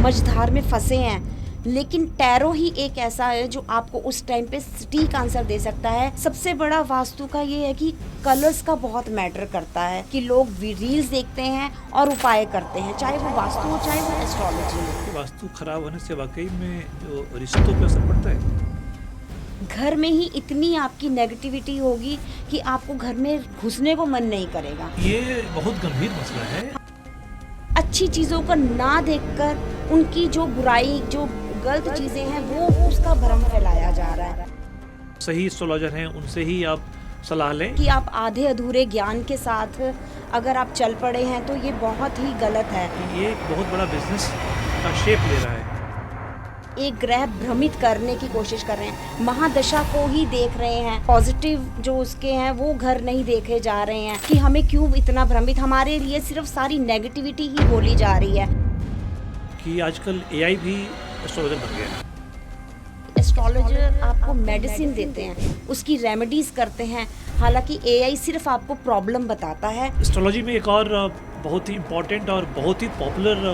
समझदार में फंसे हैं, लेकिन टैरो ही एक ऐसा है जो आपको उस टाइम पे सटीक आंसर दे सकता है। सबसे बड़ा वास्तु का ये है कि कलर्स का बहुत मैटर करता है कि लोग रील्स देखते हैं और उपाय करते हैं, चाहे वो वास्तु हो चाहे वो एस्ट्रोलॉजी हो। वास्तु खराब होने से वाकई में जो रिश्तों पे असर पड़ता है। घर में ही इतनी आपकी नेगेटिविटी होगी कि आपको घर में घुसने को मन नहीं करेगा। ये बहुत गंभीर मसला है। अच्छी चीज़ों को ना देखकर उनकी जो बुराई, जो गलत चीज़ें हैं, वो उसका भ्रम फैलाया जा रहा है। सही एस्ट्रोलॉजर हैं, उनसे ही आप सलाह लें। कि आप आधे अधूरे ज्ञान के साथ अगर आप चल पड़े हैं तो ये बहुत ही गलत है। ये एक बहुत बड़ा बिजनेस का शेप ले रहा है। एक ग्रह भ्रमित करने की कोशिश कर रहे हैं, महादशा को ही देख रहे हैं, पॉजिटिव जो उसके हैं वो घर नहीं देखे जा रहे हैं कि हमें क्यों इतना भ्रमित, हमारे लिए सिर्फ सारी नेगेटिविटी ही बोली जा रही है। कि आजकल एआई भी एस्ट्रोलॉजर बन गया है। एस्ट्रोलॉजर आपको मेडिसिन देते हैं, उसकी रेमेडीज करते हैं, हालांकि एआई सिर्फ आपको प्रॉब्लम बताता है। एस्ट्रोलॉजी में एक और बहुत ही इम्पोर्टेंट और बहुत ही पॉपुलर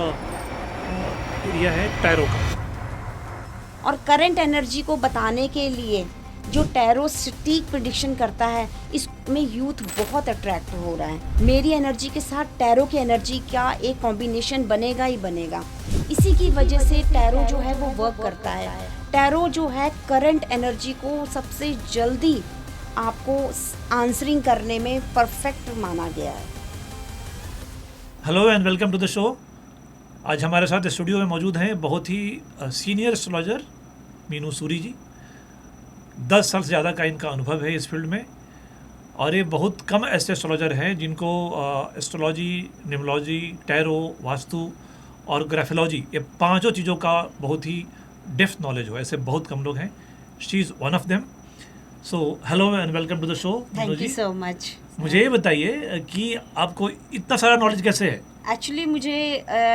एरिया है टैरो का। और करंट एनर्जी को बताने के लिए जो टैरो सटीक प्रेडिक्शन करता है, इसमें यूथ बहुत अट्रैक्ट हो रहा है। मेरी एनर्जी के साथ टैरो की एनर्जी का एक कॉम्बिनेशन बनेगा ही बनेगा। इसी की वजह से टैरो जो है वो वर्क करता है। टैरो जो है करंट एनर्जी को सबसे जल्दी आपको आंसरिंग करने में परफेक्ट माना गया है। Hello and welcome to the show. आज हमारे साथ स्टूडियो में मौजूद हैं बहुत ही सीनियर एस्ट्रोलॉजर मीनू सूरी जी। 10 साल से ज़्यादा का इनका अनुभव है इस फील्ड में, और ये बहुत कम ऐसे एस्ट्रोलॉजर हैं जिनको एस्ट्रोलॉजी, न्यूमरोलॉजी, टैरो, वास्तु और ग्राफोलॉजी, ये पांचों चीज़ों का बहुत ही डेप्थ नॉलेज हो। ऐसे बहुत कम लोग हैं। She is one of them. So hello and welcome to the show. Thank you so much. मुझे ये बताइए कि आपको इतना सारा नॉलेज कैसे है? एक्चुअली मुझे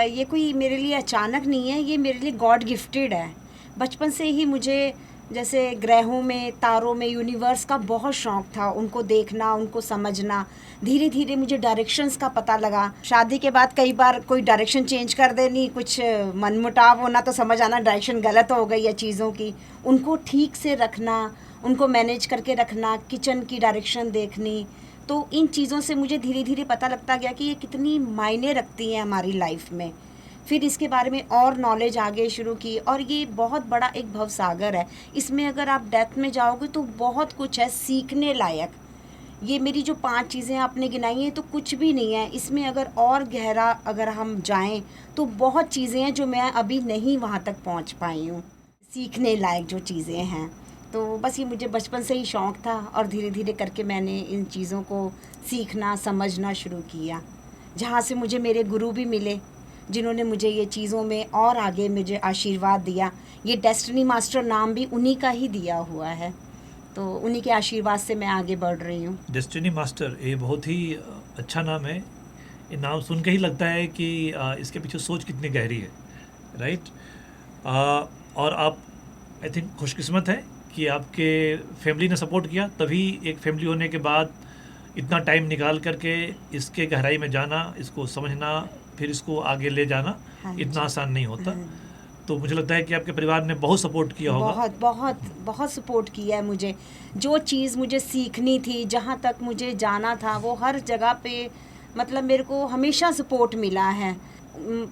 ये कोई मेरे लिए अचानक नहीं है, ये मेरे लिए गॉड गिफ्टेड है। बचपन से ही मुझे जैसे ग्रहों में, तारों में, यूनिवर्स का बहुत शौक था, उनको देखना, उनको समझना। धीरे धीरे मुझे डायरेक्शंस का पता लगा। शादी के बाद कई बार कोई डायरेक्शन चेंज कर देनी, कुछ मनमुटाव होना तो समझ आना डायरेक्शन गलत हो गई है चीज़ों की। उनको ठीक से रखना, उनको मैनेज करके रखना, किचन की डायरेक्शन देखनी, तो इन चीज़ों से मुझे धीरे धीरे पता लगता गया कि ये कितनी मायने रखती हैं हमारी लाइफ में। फिर इसके बारे में और नॉलेज आगे शुरू की, और ये बहुत बड़ा एक भवसागर है। इसमें अगर आप डेप्थ में जाओगे तो बहुत कुछ है सीखने लायक। ये मेरी जो 5 चीज़ें आपने गिनाई हैं तो कुछ भी नहीं है इसमें। अगर और गहरा अगर हम जाएं तो बहुत चीज़ें हैं जो मैं अभी नहीं वहाँ तक पहुँच पाई हूँ, सीखने लायक जो चीज़ें हैं। तो बस ये मुझे बचपन से ही शौक़ था, और धीरे धीरे करके मैंने इन चीज़ों को सीखना, समझना शुरू किया, जहाँ से मुझे मेरे गुरु भी मिले जिन्होंने मुझे ये चीज़ों में और आगे मुझे आशीर्वाद दिया। ये डेस्टिनी मास्टर नाम भी उन्हीं का ही दिया हुआ है, तो उन्हीं के आशीर्वाद से मैं आगे बढ़ रही हूँ। डेस्टिनी मास्टर, ये बहुत ही अच्छा नाम है। ये नाम सुन के ही लगता है कि इसके पीछे सोच कितनी गहरी है, राइट? और आप आई थिंक खुशकिस्मत है कि आपके फैमिली ने सपोर्ट किया, तभी एक फैमिली होने के बाद इतना टाइम निकाल करके इसके गहराई में जाना, इसको समझना, फिर इसको आगे ले जाना इतना आसान नहीं होता। तो मुझे लगता है कि आपके परिवार ने बहुत सपोर्ट किया होगा। बहुत बहुत बहुत सपोर्ट किया है मुझे। जो चीज़ मुझे सीखनी थी, जहाँ तक मुझे जाना था, वो हर जगह पे मतलब मेरे को हमेशा सपोर्ट मिला है।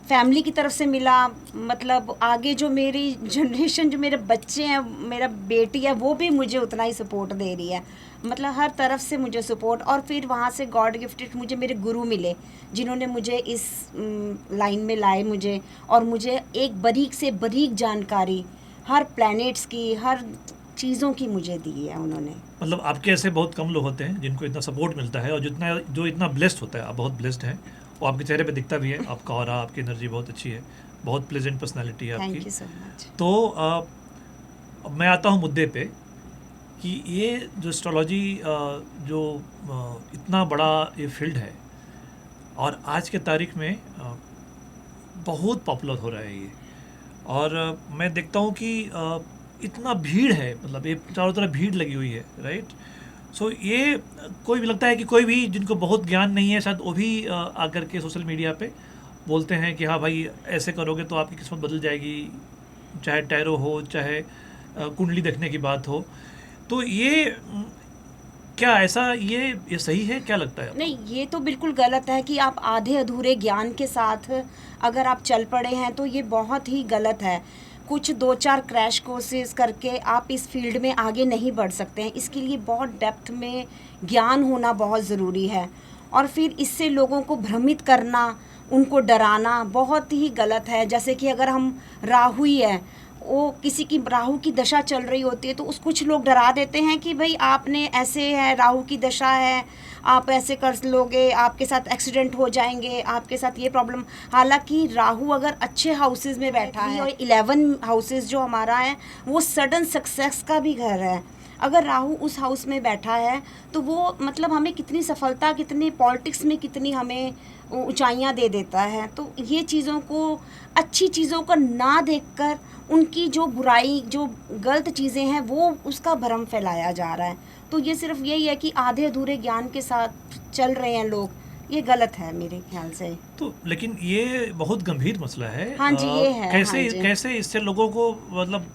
फैमिली की तरफ से मिला, मतलब आगे जो मेरी जनरेशन, जो मेरे बच्चे हैं, मेरा बेटी है, वो भी मुझे उतना ही सपोर्ट दे रही है। मतलब हर तरफ से मुझे सपोर्ट। और फिर वहाँ से गॉड गिफ्टेड मुझे मेरे गुरु मिले जिन्होंने मुझे इस लाइन में लाए मुझे, और मुझे एक बारीक से बारीक जानकारी हर प्लैनेट्स की, हर चीज़ों की मुझे दी है उन्होंने। मतलब आपके ऐसे बहुत कम लोग होते हैं जिनको इतना सपोर्ट मिलता है, और जो इतना ब्लेस्ड होता है। आप बहुत ब्लेस्ड हैं, वो आपके चेहरे पे दिखता भी है। आपका ऑरा, आपकी एनर्जी बहुत अच्छी है, बहुत प्लेजेंट पर्सनालिटी है आपकी। Thank you so much. तो मैं आता हूँ मुद्दे पे कि ये जो एस्ट्रोलॉजी जो इतना बड़ा ये फील्ड है, और आज के तारीख में बहुत पॉपुलर हो रहा है ये। और मैं देखता हूँ कि इतना भीड़ है, मतलब ये चारों तरफ भीड़ लगी हुई है, राइट? सो ये कोई भी लगता है कि कोई भी जिनको बहुत ज्ञान नहीं है शायद वो भी आकर के सोशल मीडिया पे बोलते हैं कि हाँ भाई ऐसे करोगे तो आपकी किस्मत बदल जाएगी, चाहे टैरो हो, चाहे कुंडली देखने की बात हो। तो ये क्या ऐसा ये सही है, क्या लगता है आपको? नहीं, ये तो बिल्कुल गलत है कि आप आधे अधूरे ज्ञान के साथ अगर आप चल पड़े हैं तो ये बहुत ही गलत है। कुछ 2-4 क्रैश कोर्सेज करके आप इस फील्ड में आगे नहीं बढ़ सकते हैं। इसके लिए बहुत डेप्थ में ज्ञान होना बहुत ज़रूरी है, और फिर इससे लोगों को भ्रमित करना, उनको डराना बहुत ही गलत है। जैसे कि अगर हम राहु ही है, वो किसी की राहु की दशा चल रही होती है तो उस कुछ लोग डरा देते हैं कि भाई आपने ऐसे है, राहु की दशा है, आप ऐसे कर लोगे, आपके साथ एक्सीडेंट हो जाएंगे, आपके साथ ये प्रॉब्लम। हालांकि राहु अगर अच्छे हाउसेस में बैठा है, और 11 हाउसेस जो हमारा है वो सडन सक्सेस का भी घर है। अगर राहु उस हाउस में बैठा है तो वो मतलब हमें कितनी सफलता, कितनी पॉलिटिक्स में कितनी हमें ऊंचाइयां दे देता है। तो ये चीज़ों को, अच्छी चीज़ों को ना देखकर उनकी जो बुराई, जो गलत चीज़ें हैं वो उसका भ्रम फैलाया जा रहा है। तो ये सिर्फ यही है कि आधे अधूरे ज्ञान के साथ चल रहे हैं लोग, ये गलत है मेरे ख्याल से। तो लेकिन ये बहुत गंभीर मसला है। हाँ जी, ये है। कैसे हाँ जी। कैसे इससे लोगों को मतलब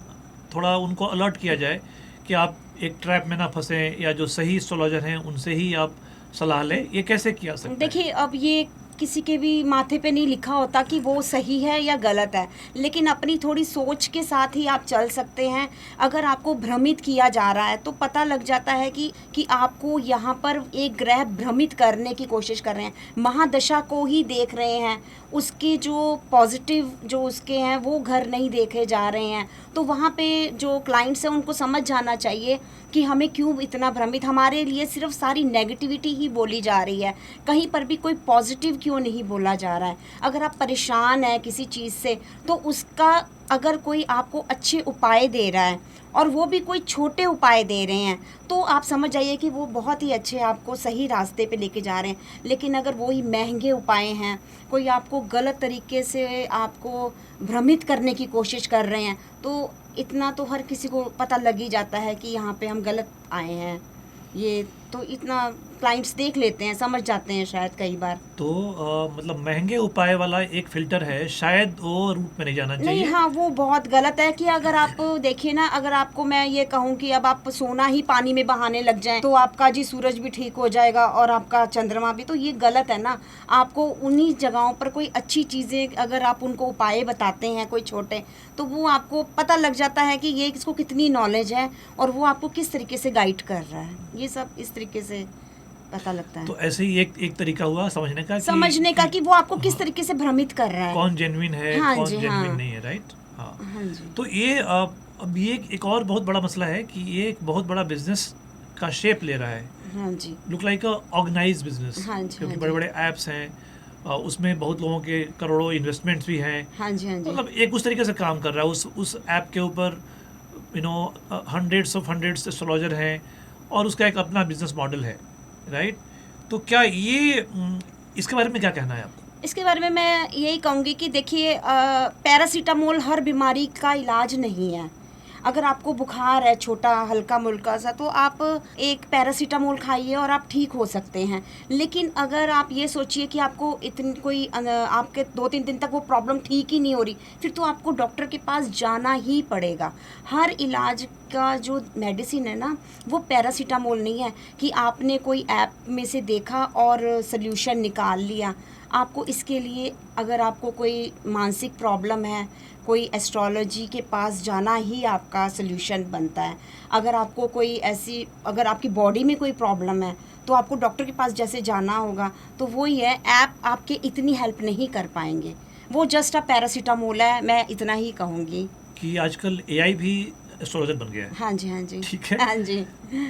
थोड़ा उनको अलर्ट किया जाए कि आप एक ट्रैप में ना फंसें, या जो सही एस्ट्रोलॉजर हैं उनसे ही आप सलाह लें, ये कैसे किया सकते हैं? देखिए, अब ये किसी के भी माथे पे नहीं लिखा होता कि वो सही है या गलत है, लेकिन अपनी थोड़ी सोच के साथ ही आप चल सकते हैं। अगर आपको भ्रमित किया जा रहा है तो पता लग जाता है कि आपको यहाँ पर एक ग्रह भ्रमित करने की कोशिश कर रहे हैं, महादशा को ही देख रहे हैं, उसके जो पॉजिटिव जो उसके हैं वो घर नहीं देखे जा रहे हैं। तो वहाँ पे जो क्लाइंट्स हैं उनको समझ जाना चाहिए कि हमें क्यों इतना भ्रमित, हमारे लिए सिर्फ सारी नेगेटिविटी ही बोली जा रही है, कहीं पर भी कोई पॉजिटिव क्यों नहीं बोला जा रहा है। अगर आप परेशान हैं किसी चीज़ से तो उसका अगर कोई आपको अच्छे उपाय दे रहा है, और वो भी कोई छोटे उपाय दे रहे हैं, तो आप समझ जाइए कि वो बहुत ही अच्छे आपको सही रास्ते पे लेके जा रहे हैं। लेकिन अगर वही महंगे उपाय हैं, कोई आपको गलत तरीके से आपको भ्रमित करने की कोशिश कर रहे हैं, तो इतना तो हर किसी को पता लग ही जाता है कि यहाँ पे हम गलत आए हैं। ये तो इतना क्लाइंट्स देख लेते हैं, समझ जाते हैं शायद कई बार। तो मतलब महंगे उपाय वाला एक फिल्टर है, शायद वो रूट में नहीं जाना चाहिए। नहीं, हाँ, वो बहुत गलत है कि अगर आप देखिए ना, अगर आपको मैं ये कहूँ कि अब आप सोना ही पानी में बहाने लग जाएं तो आपका जी सूरज भी ठीक हो जाएगा और आपका चंद्रमा भी, तो ये गलत है ना। आपको उन्हीं जगहों पर कोई अच्छी चीज़ें अगर आप उनको उपाय बताते हैं कोई छोटे, तो वो आपको पता लग जाता है कि ये इसको कितनी नॉलेज है और वो आपको किस तरीके से गाइड कर रहा है। ये सब इस तरीके से पता लगता है। तो ऐसे ही एक तरीका हुआ समझने का कि वो आपको किस तरीके से भ्रमित कर रहा है, कौन जेन्युइन है, हाँ कौन जी, जेन्युइन हाँ। नहीं है, राइट? हाँ। हाँ जी। तो ये अब ये एक और बहुत बड़ा मसला है कि ये एक बहुत बड़ा बिजनेस का शेप ले रहा है। हाँ जी। Look like a organized business, हाँ जी, क्योंकि हाँ बड़े जी। बड़े ऐप्स हैं, उसमें बहुत लोगों के करोड़ों इन्वेस्टमेंट्स भी हैं। हाँ जी, हाँ जी। मतलब एक उस तरीके से काम कर रहा है। उस ऐप के ऊपर हंड्रेड्स एस्ट्रोलॉजर हैं और उसका एक अपना बिजनेस मॉडल है, राइट? तो क्या ये इसके बारे में क्या कहना है आपको? इसके बारे में मैं यही कहूँगी कि देखिए, पैरासीटामोल हर बीमारी का इलाज नहीं है। अगर आपको बुखार है छोटा हल्का मुल्का सा, तो आप एक पैरासीटामोल खाइए और आप ठीक हो सकते हैं। लेकिन अगर आप ये सोचिए कि आपको इतनी कोई आपके 2-3 दिन तक वो प्रॉब्लम ठीक ही नहीं हो रही, फिर तो आपको डॉक्टर के पास जाना ही पड़ेगा। हर इलाज का जो मेडिसिन है ना, वो पैरासीटामोल नहीं है कि आपने कोई ऐप में से देखा और सल्यूशन निकाल लिया। आपको इसके लिए, अगर आपको कोई मानसिक प्रॉब्लम है, कोई एस्ट्रोलॉजी के पास जाना ही आपका सल्यूशन बनता है। अगर आपको कोई ऐसी, अगर आपकी बॉडी में कोई प्रॉब्लम है तो आपको डॉक्टर के पास जैसे जाना होगा, तो वही है, ऐप आपके इतनी हेल्प नहीं कर पाएंगे। वो जस्ट अ पैरासीटामोल है, मैं इतना ही कहूँगी। कि आजकल एआई भी एस्ट्रोलॉजर बन गया है। हाँ जी, हाँ जी। ठीक है। हाँ जी।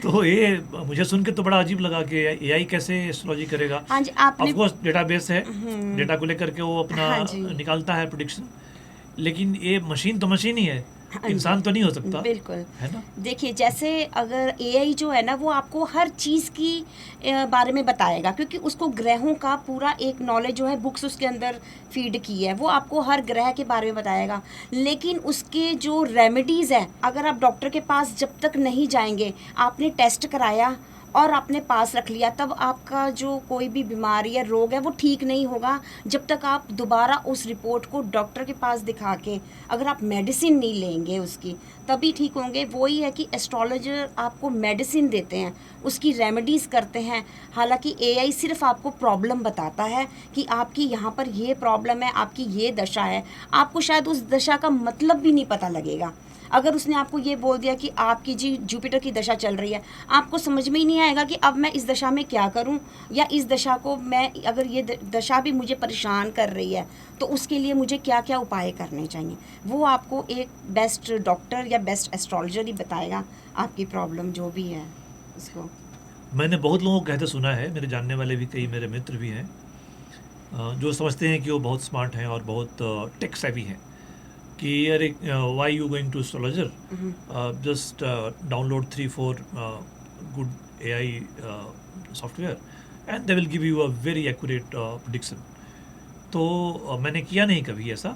तो ये मुझे सुन के तो बड़ा अजीब लगा कि एआई कैसे एस्ट्रोलॉजी करेगा। हाँ जी, आपने ऑफ कोर्स डेटाबेस है, डेटा को लेकर के वो अपना हाँ जी। निकालता है प्रेडिक्शन, लेकिन ये मशीन तो मशीन ही है, हाँ इंसान जी, तो नहीं हो सकता, बिल्कुल। है ना? देखिए, जैसे अगर एआई जो है ना, वो आपको हर चीज़ की बारे में बताएगा, क्योंकि उसको ग्रहों का पूरा एक नॉलेज जो है, बुक्स उसके अंदर फीड की है, वो आपको हर ग्रह के बारे में बताएगा। लेकिन उसके जो रेमेडीज़ है, अगर आप डॉक्टर के पास जब तक नहीं जाएंगे, आपने टेस्ट कराया और अपने पास रख लिया, तब आपका जो कोई भी बीमारी या रोग है वो ठीक नहीं होगा जब तक आप दोबारा उस रिपोर्ट को डॉक्टर के पास दिखा के अगर आप मेडिसिन नहीं लेंगे उसकी, तभी ठीक होंगे। वही है कि एस्ट्रोलॉजर आपको मेडिसिन देते हैं, उसकी रेमेडीज़ करते हैं। हालांकि एआई सिर्फ आपको प्रॉब्लम बताता है कि आपकी यहाँ पर ये प्रॉब्लम है, आपकी ये दशा है। आपको शायद उस दशा का मतलब भी नहीं पता लगेगा। अगर उसने आपको ये बोल दिया कि आपकी जी जुपिटर की दशा चल रही है, आपको समझ में ही नहीं आएगा कि अब मैं इस दशा में क्या करूं, या इस दशा को मैं अगर ये दशा भी मुझे परेशान कर रही है तो उसके लिए मुझे क्या क्या उपाय करने चाहिए। वो आपको एक बेस्ट डॉक्टर या बेस्ट एस्ट्रोलॉजर ही बताएगा आपकी प्रॉब्लम जो भी है उसको। मैंने बहुत लोगों को कहते सुना है, मेरे जानने वाले भी कई मेरे मित्र भी हैं जो समझते हैं कि वो बहुत स्मार्ट हैं और बहुत टेक सेवी हैं कि अरे why you going to astrologer, just download 3-4 good AI software and they will give you a very accurate prediction. तो मैंने किया नहीं कभी ऐसा,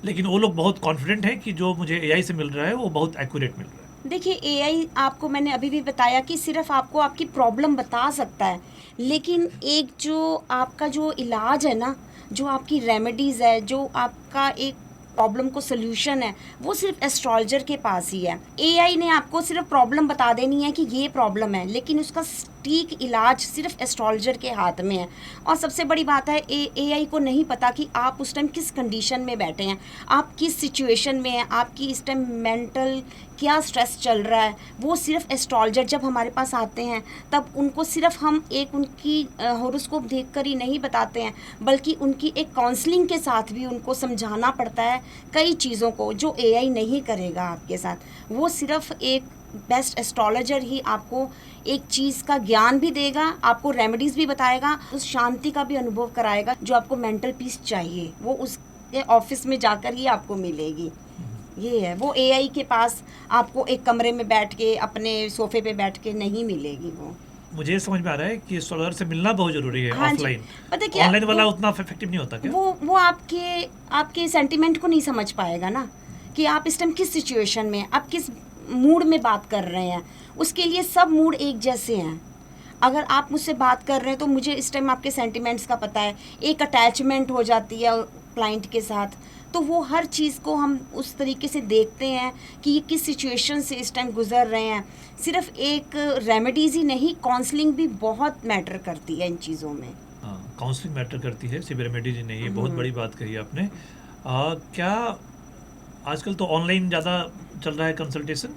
लेकिन वो लोग बहुत कॉन्फिडेंट हैं कि जो मुझे AI से मिल रहा है वो बहुत एक्यूरेट मिल रहा है। देखिए एआई आपको, मैंने अभी भी बताया कि सिर्फ आपको आपकी प्रॉब्लम बता सकता है, लेकिन एक जो आपका जो इलाज है ना, जो आपकी रेमेडीज़ है, जो आपका एक प्रॉब्लम को सोल्यूशन है, वो सिर्फ एस्ट्रोलॉजर के पास ही है। एआई ने आपको सिर्फ प्रॉब्लम बता देनी है कि ये प्रॉब्लम है, लेकिन उसका सटीक इलाज सिर्फ एस्ट्रोलॉजर के हाथ में है। और सबसे बड़ी बात है एआई को नहीं पता कि आप उस टाइम किस कंडीशन में बैठे हैं, आप किस सिचुएशन में हैं, आपकी इस टाइम मेंटल क्या स्ट्रेस चल रहा है। वो सिर्फ एस्ट्रोलॉजर जब हमारे पास आते हैं तब उनको सिर्फ हम एक उनकी हॉरोस्कोप देखकर ही नहीं बताते हैं, बल्कि उनकी एक काउंसलिंग के साथ भी उनको समझाना पड़ता है कई चीज़ों को, जो एआई नहीं करेगा आपके साथ। वो सिर्फ एक बेस्ट एस्ट्रोलॉजर ही आपको एक चीज़ का ज्ञान भी देगा, आपको रेमेडीज़ भी बताएगा, उस शांति का भी अनुभव कराएगा जो आपको मेंटल पीस चाहिए, वो उसके ऑफिस में जाकर ही आपको मिलेगी। ये है, वो एआई के पास आपको एक कमरे में बैठ के अपने सोफे पे बैठ के नहीं मिलेगी। वो मुझे समझ में आ रहा है कि एस्ट्रोलॉजर से मिलना बहुत जरूरी है। हाँ जी, ऑफलाइन, पता क्या, ऑनलाइन वाला उतना इफेक्टिव नहीं होता क्या? वो आपके सेंटिमेंट को नहीं समझ पाएगा ना, कि आप इस टाइम किस सिचुएशन में, आप किस मूड में बात कर रहे हैं। उसके लिए सब मूड एक जैसे हैं। अगर आप मुझसे बात कर रहे हैं तो मुझे इस टाइम आपके सेंटिमेंट्स का पता है, एक अटैचमेंट हो जाती है क्लाइंट के साथ, तो वो हर चीज़ को हम उस तरीके से देखते हैं कि ये किस सिचुएशन से इस टाइम गुजर रहे हैं। सिर्फ एक रेमेडीज़ ही नहीं, काउंसलिंग भी बहुत मैटर करती है इन चीज़ों में। हाँ, काउंसलिंग मैटर करती है, सिर्फ रेमेडीज नहीं। ये बहुत बड़ी बात कही आपने। क्या आजकल तो ऑनलाइन ज़्यादा चल रहा है कंसल्टेशन,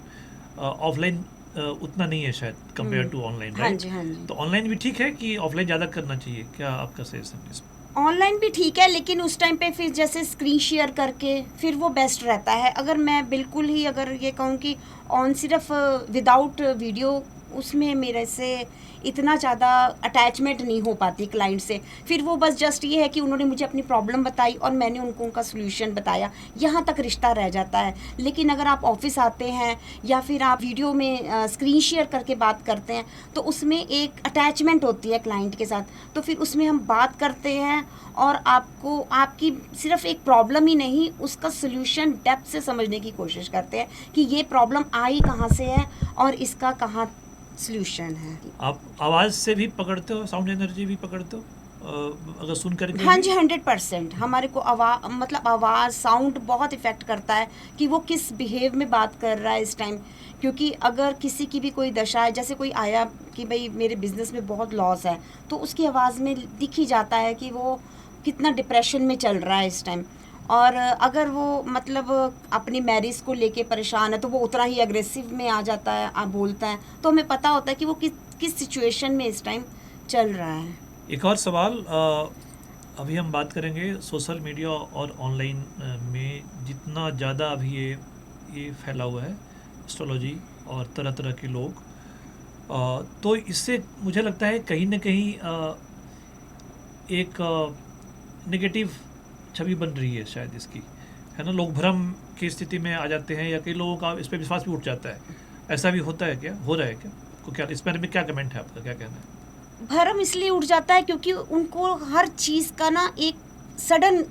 ऑफलाइन उतना नहीं है शायद कंपेयर टू ऑनलाइन, हाँ राइट? जी, हाँ जी। तो ऑनलाइन भी ठीक है कि ऑफलाइन ज़्यादा करना चाहिए? क्या आपका सजेशन इसमें? ऑनलाइन भी ठीक है, लेकिन उस टाइम पे फिर जैसे स्क्रीन शेयर करके फिर वो बेस्ट रहता है। अगर मैं बिल्कुल ही अगर ये कहूँ कि ऑन सिर्फ विदाउट वीडियो, उसमें मेरे से इतना ज़्यादा अटैचमेंट नहीं हो पाती क्लाइंट से। फिर वो बस जस्ट ये है कि उन्होंने मुझे अपनी प्रॉब्लम बताई और मैंने उनको उनका सोल्यूशन बताया, यहाँ तक रिश्ता रह जाता है। लेकिन अगर आप ऑफिस आते हैं या फिर आप वीडियो में स्क्रीन शेयर करके बात करते हैं तो उसमें एक अटैचमेंट होती है क्लाइंट के साथ। तो फिर उसमें हम बात करते हैं और आपको आपकी सिर्फ एक प्रॉब्लम ही नहीं, उसका सोल्यूशन डेप्थ से समझने की कोशिश करते हैं कि ये प्रॉब्लम आई कहाँ से है और इसका कहाँ सोल्यूशन है। आप आवाज़ से भी पकड़ते हो, साउंड एनर्जी भी पकड़ते हो अगर सुन करके? हाँ जी, 100% हमारे को आवाज़ साउंड बहुत इफ़ेक्ट करता है कि वो किस बिहेव में बात कर रहा है इस टाइम। क्योंकि अगर किसी की भी कोई दशा है, जैसे कोई आया कि भाई मेरे बिज़नेस में बहुत लॉस है, तो उसकी आवाज़ में दिख ही जाता है कि वो कितना डिप्रेशन में चल रहा है इस टाइम। और अगर वो मतलब अपनी मैरिज को लेके परेशान है तो वो उतना ही अग्रेसिव में आ जाता है, आप बोलता है, तो हमें पता होता है कि वो किस सिचुएशन में इस टाइम चल रहा है। एक और सवाल, अभी हम बात करेंगे सोशल मीडिया और ऑनलाइन में जितना ज़्यादा अभी ये फैला हुआ है एस्ट्रोलॉजी और तरह तरह के लोग, तो इससे मुझे लगता है कहीं ना कहीं एक नेगेटिव छवि बन रही है शायद इसकी, है ना? लोग भ्रम की स्थिति में आ जाते हैं या कई लोगों का इस पर विश्वास भी उठ जाता है। ऐसा भी होता है क्या, हो रहा है क्या? को क्या इस बारे में क्या कमेंट है आपका, क्या कहना है? भरम इसलिए उठ जाता है क्योंकि उनको हर चीज़ का ना एक सडन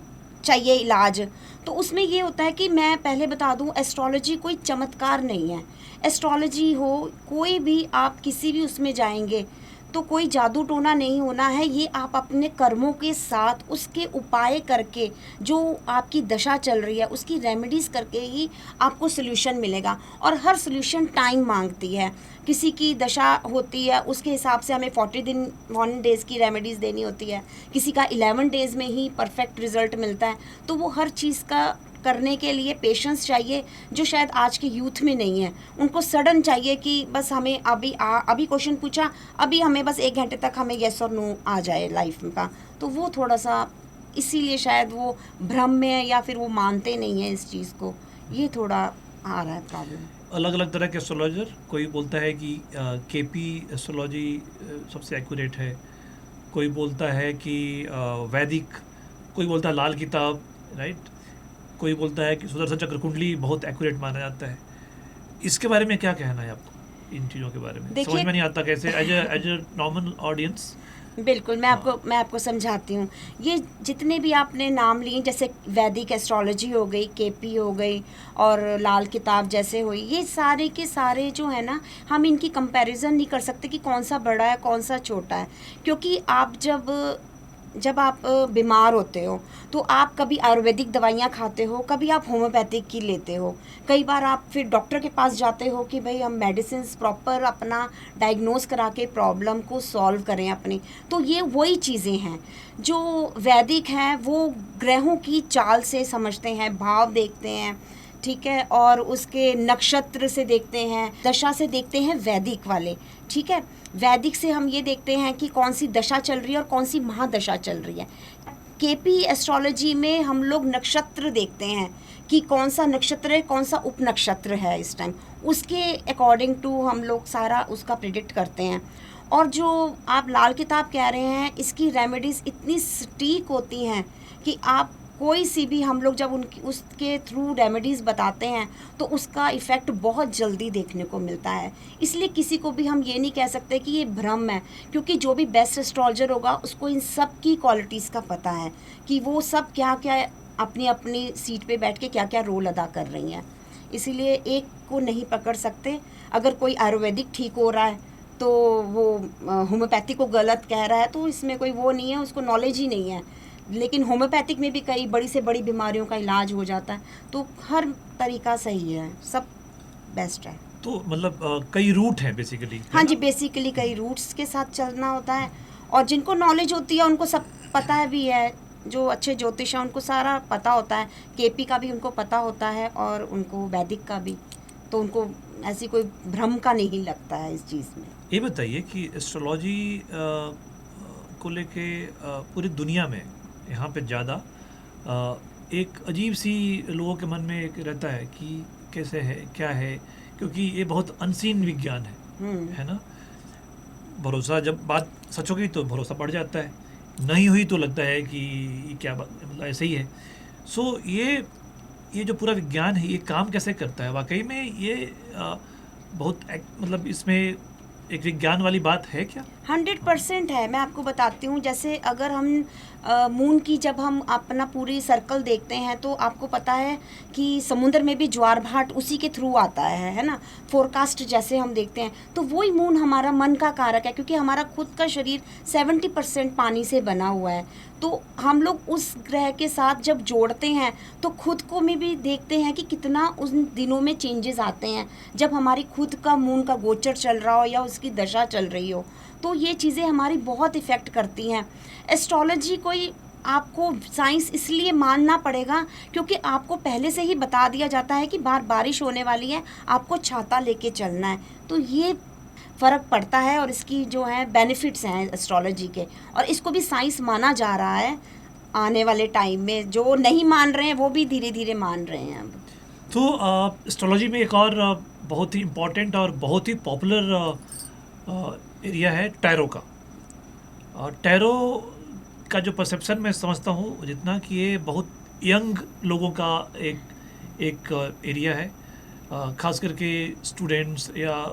चाहिए इलाज, तो उसमें ये होता है कि मैं पहले बता दूं, एस्ट्रोलॉजी कोई चमत्कार नहीं है। एस्ट्रोलॉजी हो कोई भी, आप किसी भी उसमें जाएंगे तो कोई जादू टोना नहीं होना है। ये आप अपने कर्मों के साथ उसके उपाय करके, जो आपकी दशा चल रही है उसकी रेमेडीज़ करके ही आपको सोल्यूशन मिलेगा। और हर सोल्यूशन टाइम मांगती है। किसी की दशा होती है उसके हिसाब से हमें 41 डेज़ की रेमेडीज़ देनी होती है, किसी का 11 डेज़ में ही परफेक्ट रिजल्ट मिलता है। तो वो हर चीज़ का करने के लिए पेशेंस चाहिए, जो शायद आज के यूथ में नहीं है। उनको सडन चाहिए कि बस हमें अभी क्वेश्चन पूछा, अभी हमें बस 1 घंटे तक हमें येस और नो आ जाए लाइफ में का। तो वो थोड़ा सा इसीलिए शायद वो भ्रम में है, या फिर वो मानते नहीं है इस चीज़ को। ये थोड़ा आ रहा है प्रॉब्लम। अलग अलग तरह के एस्ट्रोलॉजर, कोई बोलता है कि केपी एस्ट्रोलॉजी सबसे एक्यूरेट है, कोई बोलता है कि वैदिक, कोई बोलता है लाल किताब, राइट, कोई बोलता है कि सुदर्शन चक्र कुंडली बहुत एक्यूरेट माना जाता है। इसके बारे में क्या कहना है आपको, इन चीज़ों के बारे में? समझ में नहीं आता कैसे एज ए नॉर्मल ऑडियंस। बिल्कुल, मैं आपको समझाती हूँ। ये जितने भी आपने नाम लिए, जैसे वैदिक एस्ट्रोलॉजी हो गई, केपी हो गई, और लाल किताब जैसे हुई, ये सारे के सारे जो है ना, हम इनकी कंपैरिजन नहीं कर सकते कि कौन सा बड़ा है कौन सा छोटा है। क्योंकि आप जब आप बीमार होते हो तो आप कभी आयुर्वेदिक दवाइयाँ खाते हो, कभी आप होम्योपैथिक की लेते हो, कई बार आप फिर डॉक्टर के पास जाते हो कि भाई हम मेडिसिन प्रॉपर अपना डायग्नोज करा के प्रॉब्लम को सॉल्व करें अपनी। तो ये वही चीज़ें हैं जो वैदिक हैं, वो ग्रहों की चाल से समझते हैं, भाव देखते हैं, ठीक है, और उसके नक्षत्र से देखते हैं, दशा से देखते हैं वैदिक वाले, ठीक है। वैदिक से हम ये देखते हैं कि कौन सी दशा चल रही है और कौन सी महादशा चल रही है। केपी एस्ट्रोलॉजी में हम लोग नक्षत्र देखते हैं कि कौन सा नक्षत्र है, कौन सा उप नक्षत्र है इस टाइम, उसके अकॉर्डिंग टू हम लोग सारा उसका प्रिडिक्ट करते हैं। और जो आप लाल किताब कह रहे हैं, इसकी रेमेडीज़ इतनी सटीक होती हैं कि आप कोई सी भी, हम लोग जब उसके थ्रू रेमेडीज़ बताते हैं तो उसका इफ़ेक्ट बहुत जल्दी देखने को मिलता है। इसलिए किसी को भी हम ये नहीं कह सकते कि ये भ्रम है, क्योंकि जो भी बेस्ट एस्ट्रोलॉजर होगा उसको इन सब की क्वालिटीज़ का पता है कि वो सब क्या क्या अपनी अपनी सीट पे बैठ के क्या क्या रोल अदा कर रही हैं। इसीलिए एक को नहीं पकड़ सकते। अगर कोई आयुर्वेदिक ठीक हो रहा है तो वो होम्योपैथी को गलत कह रहा है, तो इसमें कोई वो नहीं है, उसको नॉलेज ही नहीं है। लेकिन होम्योपैथिक में भी कई बड़ी से बड़ी बीमारियों का इलाज हो जाता है। तो हर तरीका सही है, सब बेस्ट है। तो मतलब कई रूट हैं बेसिकली। हाँ जी, बेसिकली कई रूट्स के साथ चलना होता है, और जिनको नॉलेज होती है उनको सब पता है भी है। जो अच्छे ज्योतिष हैं उनको सारा पता होता है, केपी का भी उनको पता होता है और उनको वैदिक का भी। तो उनको ऐसी कोई भ्रम का नहीं लगता है इस चीज़ में। ये बताइए कि एस्ट्रोलॉजी को लेके पूरी दुनिया में यहाँ पे ज़्यादा एक अजीब सी लोगों के मन में एक रहता है कि कैसे है, क्या है, क्योंकि ये बहुत अनसीन विज्ञान है ना। भरोसा, जब बात सच हो गई तो भरोसा बढ़ जाता है, नहीं हुई तो लगता है कि क्या बात, मतलब ऐसे ही है। सो ये जो पूरा विज्ञान है, ये काम कैसे करता है वाकई में? ये बहुत मतलब इसमें एक विज्ञान वाली बात है क्या? 100% है। मैं आपको बताती हूँ, जैसे अगर हम मून की जब हम अपना पूरी सर्कल देखते हैं तो आपको पता है कि समुद्र में भी ज्वार भाट उसी के थ्रू आता है ना। फोरकास्ट जैसे हम देखते हैं तो वही मून हमारा मन का कारक है, क्योंकि हमारा खुद का शरीर 70% पानी से बना हुआ है। तो हम लोग उस ग्रह के साथ जब जोड़ते हैं तो खुद को में भी देखते हैं कि कितना उन दिनों में चेंजेस आते हैं, जब हमारी खुद का मून का गोचर चल रहा हो या उसकी दशा चल रही हो। तो ये चीज़ें हमारी बहुत इफ़ेक्ट करती हैं। एस्ट्रोलॉजी कोई आपको साइंस इसलिए मानना पड़ेगा क्योंकि आपको पहले से ही बता दिया जाता है कि बाहर बारिश होने वाली है, आपको छाता लेके चलना है। तो ये फ़र्क पड़ता है, और इसकी जो है बेनिफिट्स हैं एस्ट्रोलॉजी के, और इसको भी साइंस माना जा रहा है। आने वाले टाइम में जो नहीं मान रहे हैं वो भी धीरे धीरे मान रहे हैं अब। तो एस्ट्रोलॉजी में एक और बहुत ही इम्पोर्टेंट और बहुत ही पॉपुलर एरिया है टैरो का। टैरो का जो परसेप्शन मैं समझता हूँ जितना, कि ये बहुत यंग लोगों का एक एरिया है, खास करके स्टूडेंट्स या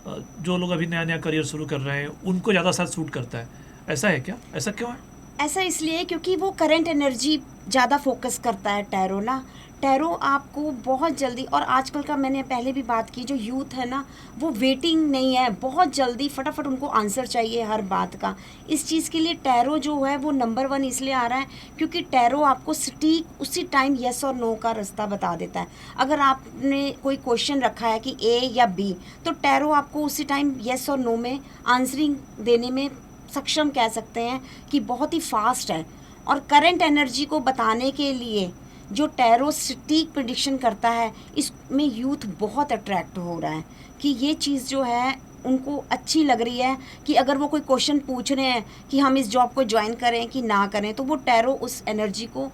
जो लोग अभी नया नया करियर शुरू कर रहे हैं उनको ज़्यादा साथ सूट करता है। ऐसा है क्या? ऐसा क्यों है? ऐसा इसलिए क्योंकि वो करंट एनर्जी ज़्यादा फोकस करता है टैरो ना। टैरो आपको बहुत जल्दी, और आजकल का मैंने पहले भी बात की, जो यूथ है ना वो वेटिंग नहीं है, बहुत जल्दी फटाफट उनको आंसर चाहिए हर बात का। इस चीज़ के लिए टैरो जो है वो नंबर 1 इसलिए आ रहा है क्योंकि टैरो आपको सटीक उसी टाइम येस और नो का रास्ता बता देता है। अगर आपने कोई क्वेश्चन रखा है कि ए या बी, तो टैरो आपको उसी टाइम येस और नो में आंसरिंग देने में सक्षम कह सकते हैं कि बहुत ही फास्ट है। और करंट एनर्जी को बताने के लिए जो टैरो सटीक प्रेडिक्शन करता है, इसमें यूथ बहुत अट्रैक्ट हो रहा है कि ये चीज़ जो है उनको अच्छी लग रही है कि अगर वो कोई क्वेश्चन पूछ रहे हैं कि हम इस जॉब को ज्वाइन करें कि ना करें, तो वो टैरो उस एनर्जी को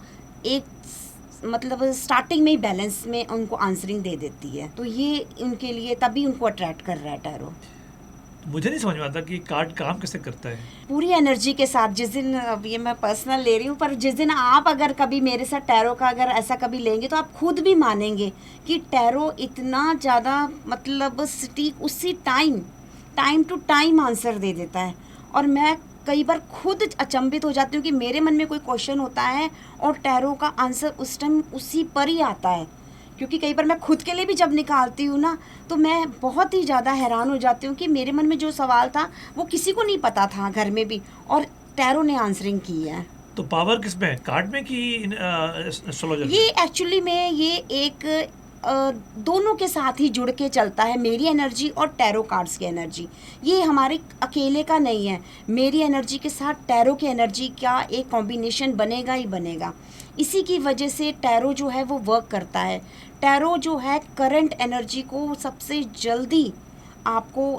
एक मतलब स्टार्टिंग में ही बैलेंस में उनको आंसरिंग दे देती है। तो ये उनके लिए तभी उनको अट्रैक्ट कर रहा है टैरो। मुझे नहीं समझ में आता कि कार्ड काम कैसे करता है। पूरी एनर्जी के साथ, जिस दिन, अब ये मैं पर्सनल ले रही हूँ, पर जिस दिन आप अगर कभी मेरे साथ टैरो का अगर ऐसा कभी लेंगे तो आप खुद भी मानेंगे कि टैरो इतना ज़्यादा मतलब सटीक उसी टाइम टू टाइम आंसर दे देता है। और मैं कई बार खुद अचंभित हो जाती हूँ कि मेरे मन में कोई क्वेश्चन होता है और टैरो का आंसर उस टाइम उसी पर ही आता है। क्योंकि कई बार मैं खुद के लिए भी जब निकालती हूँ ना, तो मैं बहुत ही ज़्यादा हैरान हो जाती हूँ कि मेरे मन में जो सवाल था वो किसी को नहीं पता था घर में भी, और टैरो ने आंसरिंग की है। तो पावर किस में है, कार्ड में कि एस्ट्रोलॉजर ये एक्चुअली में ये एक दोनों के साथ ही जुड़ के चलता है, मेरी एनर्जी और टैरो कार्ड्स की एनर्जी। ये हमारे अकेले का नहीं है, मेरी एनर्जी के साथ टैरो की एनर्जी का एक कॉम्बिनेशन बनेगा ही बनेगा। इसी की वजह से टैरो जो है वो वर्क करता है। टैरो जो है करंट एनर्जी को सबसे जल्दी आपको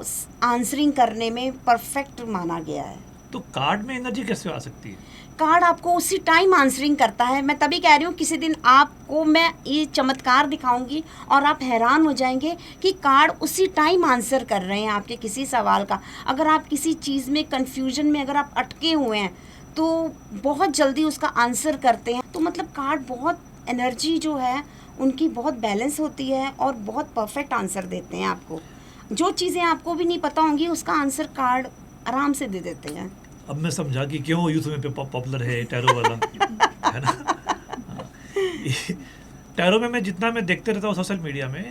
आंसरिंग करने में परफेक्ट माना गया है। तो कार्ड में एनर्जी कैसे आ सकती है? कार्ड आपको उसी टाइम आंसरिंग करता है। मैं तभी कह रही हूँ किसी दिन आपको मैं ये चमत्कार दिखाऊंगी और आप हैरान हो जाएंगे कि कार्ड उसी टाइम आंसर कर रहे हैं आपके किसी सवाल का। अगर आप किसी चीज़ में कंफ्यूजन में अगर आप अटके हुए हैं तो बहुत जल्दी उसका आंसर करते हैं। तो मतलब कार्ड बहुत एनर्जी जो है उनकी बहुत बैलेंस होती है और बहुत परफेक्ट आंसर देते हैं आपको। जो चीज़ें आपको भी नहीं पता होंगी उसका आंसर कार्ड आराम से दे देते हैं। अब मैं समझा कि क्यों यूथ में पॉपुलर है टैरो वाला है ना। हाँ। टैरो में मैं जितना मैं देखते रहता हूँ सोशल मीडिया में,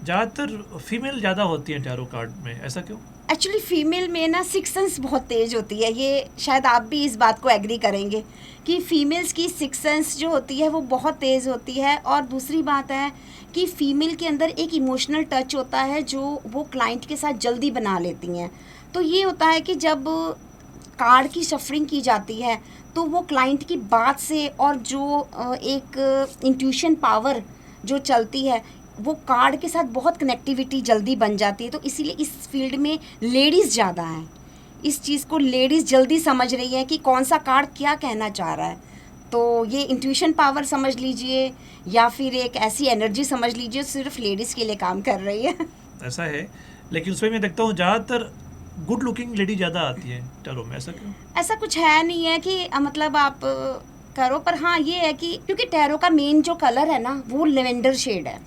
ज़्यादातर फीमेल ज़्यादा होती हैं टैरो कार्ड में, ऐसा क्यों? एक्चुअली फीमेल में ना सिक्स सेंस बहुत तेज होती है। ये शायद आप भी इस बात को एग्री करेंगे कि फीमेल्स की सिक्स सेंस जो होती है वो बहुत तेज़ होती है। और दूसरी बात है कि फीमेल के अंदर एक इमोशनल टच होता है जो वो क्लाइंट के साथ जल्दी बना लेती हैं। तो ये होता है कि जब कार्ड की शफरिंग की जाती है तो वो क्लाइंट की बात से और जो एक इंट्यूशन पावर जो चलती है वो कार्ड के साथ बहुत कनेक्टिविटी जल्दी बन जाती है। तो इसीलिए इस फील्ड में लेडीज़ ज़्यादा हैं। इस चीज़ को लेडीज़ जल्दी समझ रही है कि कौन सा कार्ड क्या कहना चाह रहा है। तो ये इंट्यूशन पावर समझ लीजिए या फिर एक ऐसी एनर्जी समझ लीजिए सिर्फ लेडीज़ के लिए काम कर रही है। ऐसा है, लेकिन उसमें मैं देखता हूँ ज़्यादातर गुड लुकिंग लेडी ज़्यादा आती है टैरो में, ऐसा क्यों? ऐसा कुछ है नहीं है कि मतलब आप करो, पर हाँ ये है कि क्योंकि टैरो का मेन जो कलर है ना वो लेवेंडर शेड है,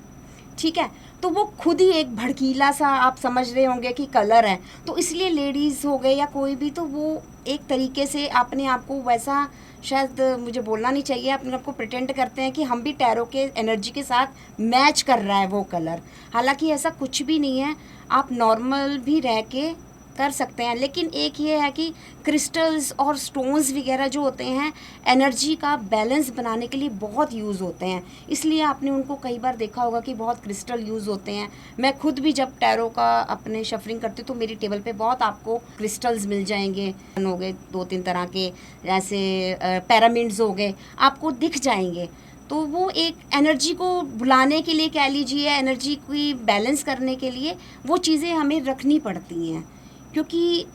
ठीक है। तो वो खुद ही एक भड़कीला सा आप समझ रहे होंगे कि कलर है, तो इसलिए लेडीज़ हो गए या कोई भी, तो वो एक तरीके से अपने आप को वैसा, शायद मुझे बोलना नहीं चाहिए, अपने आप को प्रिटेंड करते हैं कि हम भी टैरो के एनर्जी के साथ मैच कर रहा है वो कलर। हालांकि ऐसा कुछ भी नहीं है, आप नॉर्मल भी रह के कर सकते हैं। लेकिन एक ये है कि क्रिस्टल्स और स्टोन्स वगैरह जो होते हैं एनर्जी का बैलेंस बनाने के लिए बहुत यूज़ होते हैं, इसलिए आपने उनको कई बार देखा होगा कि बहुत क्रिस्टल यूज़ होते हैं। मैं खुद भी जब टैरो का अपने शफरिंग करती हूँ तो मेरी टेबल पे बहुत आपको क्रिस्टल्स मिल जाएंगे, हो गए 2-3 तरह के, जैसे पैरामिड्स हो गए, आपको दिख जाएंगे। तो वो एक एनर्जी को बुलाने के लिए कह लीजिए, एनर्जी की बैलेंस करने के लिए वो चीज़ें हमें रखनी पड़ती हैं, क्योंकि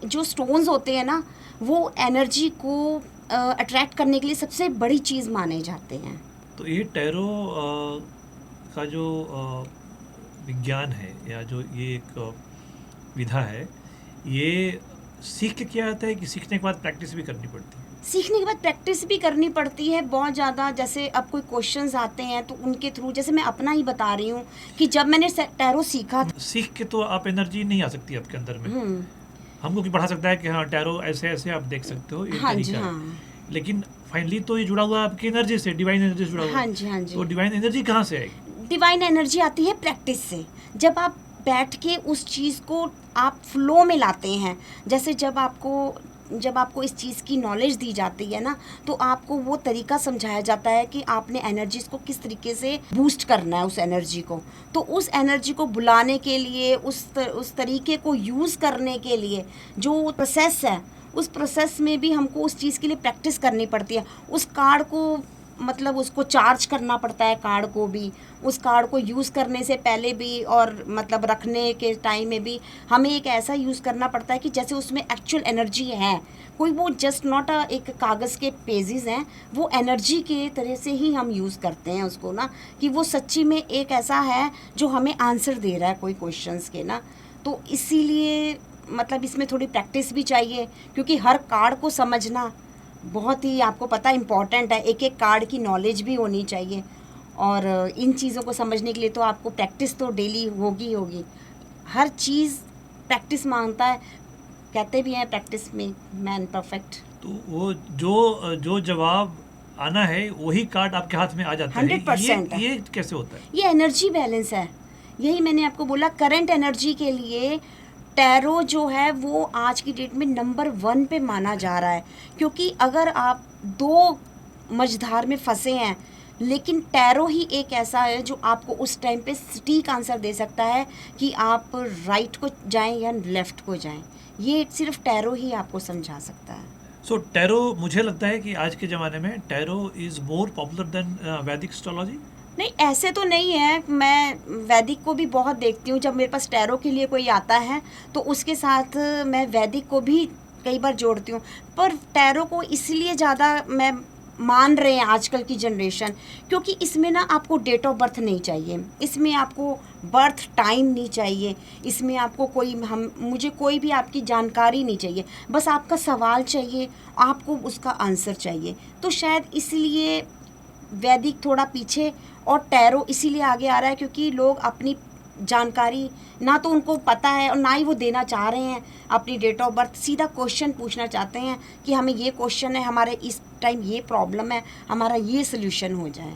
जो स्टोन्स होते हैं ना वो एनर्जी को अट्रैक्ट करने के लिए सबसे बड़ी चीज़ माने जाते हैं। तो ये टैरो का जो विज्ञान है या जो ये एक विधा है, ये सीख के किया जाता है कि सीखने के बाद प्रैक्टिस भी करनी पड़ती है? सीखने के बाद प्रैक्टिस भी करनी पड़ती है बहुत ज़्यादा। जैसे अब कोई क्वेश्चंस आते हैं तो उनके थ्रू, जैसे मैं अपना ही बता रही हूँ कि जब मैंने टैरो सीखा था, सीख के तो आप एनर्जी नहीं आ सकती आपके अंदर में। हमको भी पढ़ा सकता है कि हाँ टैरो ऐसे ऐसे आप देख सकते हो, ये हाँ जी, तरीका है। हाँ। लेकिन फाइनली तो ये जुड़ा हुआ है आपकी एनर्जी से, डिवाइन एनर्जी से जुड़ा हुआ हाँ है। जी, हाँ जी। तो डिवाइन एनर्जी कहाँ से आएगी? डिवाइन एनर्जी आती है प्रैक्टिस से। जब आप बैठ के उस चीज़ को आप फ्लो में लाते हैं, जैसे जब आपको इस चीज़ की नॉलेज दी जाती है ना, तो आपको वो तरीका समझाया जाता है कि आपने एनर्जीज को किस तरीके से बूस्ट करना है उस एनर्जी को। तो उस एनर्जी को बुलाने के लिए, उस तरीके को यूज़ करने के लिए जो प्रोसेस है, उस प्रोसेस में भी हमको उस चीज़ के लिए प्रैक्टिस करनी पड़ती है। उस कार्ड को मतलब उसको चार्ज करना पड़ता है, कार्ड को भी, उस कार्ड को यूज़ करने से पहले भी और मतलब रखने के टाइम में भी हमें एक ऐसा यूज़ करना पड़ता है कि जैसे उसमें एक्चुअल एनर्जी है, कोई वो जस्ट नॉट एक कागज़ के पेजेस हैं, वो एनर्जी के तरह से ही हम यूज़ करते हैं उसको ना, कि वो सच्ची में एक ऐसा है जो हमें आंसर दे रहा है कोई क्वेश्चंस के ना। तो इसीलिए मतलब इसमें थोड़ी प्रैक्टिस भी चाहिए, क्योंकि हर कार्ड को समझना बहुत ही आपको पता इम्पॉर्टेंट है। एक एक कार्ड की नॉलेज भी होनी चाहिए, और इन चीज़ों को समझने के लिए तो आपको प्रैक्टिस तो डेली होगी। हर चीज़ प्रैक्टिस मांगता है, कहते भी हैं प्रैक्टिस में मैन परफेक्ट। तो वो जो जवाब आना है वही कार्ड आपके हाथ में आ जाता है। 100% है। ये कैसे होता है? ये एनर्जी बैलेंस है। यही मैंने आपको बोला, करंट एनर्जी के लिए टैरो जो है वो आज की डेट में नंबर 1 पे माना जा रहा है। क्योंकि अगर आप 2 मझधार में फंसे हैं, लेकिन टैरो ही एक ऐसा है जो आपको उस टाइम पे सटीक आंसर दे सकता है कि आप राइट को जाएं या लेफ्ट को जाएं। ये सिर्फ टैरो ही आपको समझा सकता है। सो टैरो, मुझे लगता है कि आज के ज़माने में tarot is more popular than Vedic astrology. नहीं, ऐसे तो नहीं है। मैं वैदिक को भी बहुत देखती हूँ। जब मेरे पास टैरो के लिए कोई आता है तो उसके साथ मैं वैदिक को भी कई बार जोड़ती हूँ, पर टैरो को इसलिए ज़्यादा मैं मान रहे हैं आजकल की जनरेशन, क्योंकि इसमें ना आपको डेट ऑफ बर्थ नहीं चाहिए, इसमें आपको बर्थ टाइम नहीं चाहिए, इसमें आपको मुझे कोई भी आपकी जानकारी नहीं चाहिए, बस आपका सवाल चाहिए, आपको उसका आंसर चाहिए। तो शायद इसलिए वैदिक थोड़ा पीछे और टैरो इसीलिए आगे आ रहा है, क्योंकि लोग अपनी जानकारी ना तो उनको पता है और ना ही वो देना चाह रहे हैं अपनी डेट ऑफ बर्थ। सीधा क्वेश्चन पूछना चाहते हैं कि हमें ये क्वेश्चन है, हमारे इस टाइम ये प्रॉब्लम है, हमारा ये सोल्यूशन हो जाए।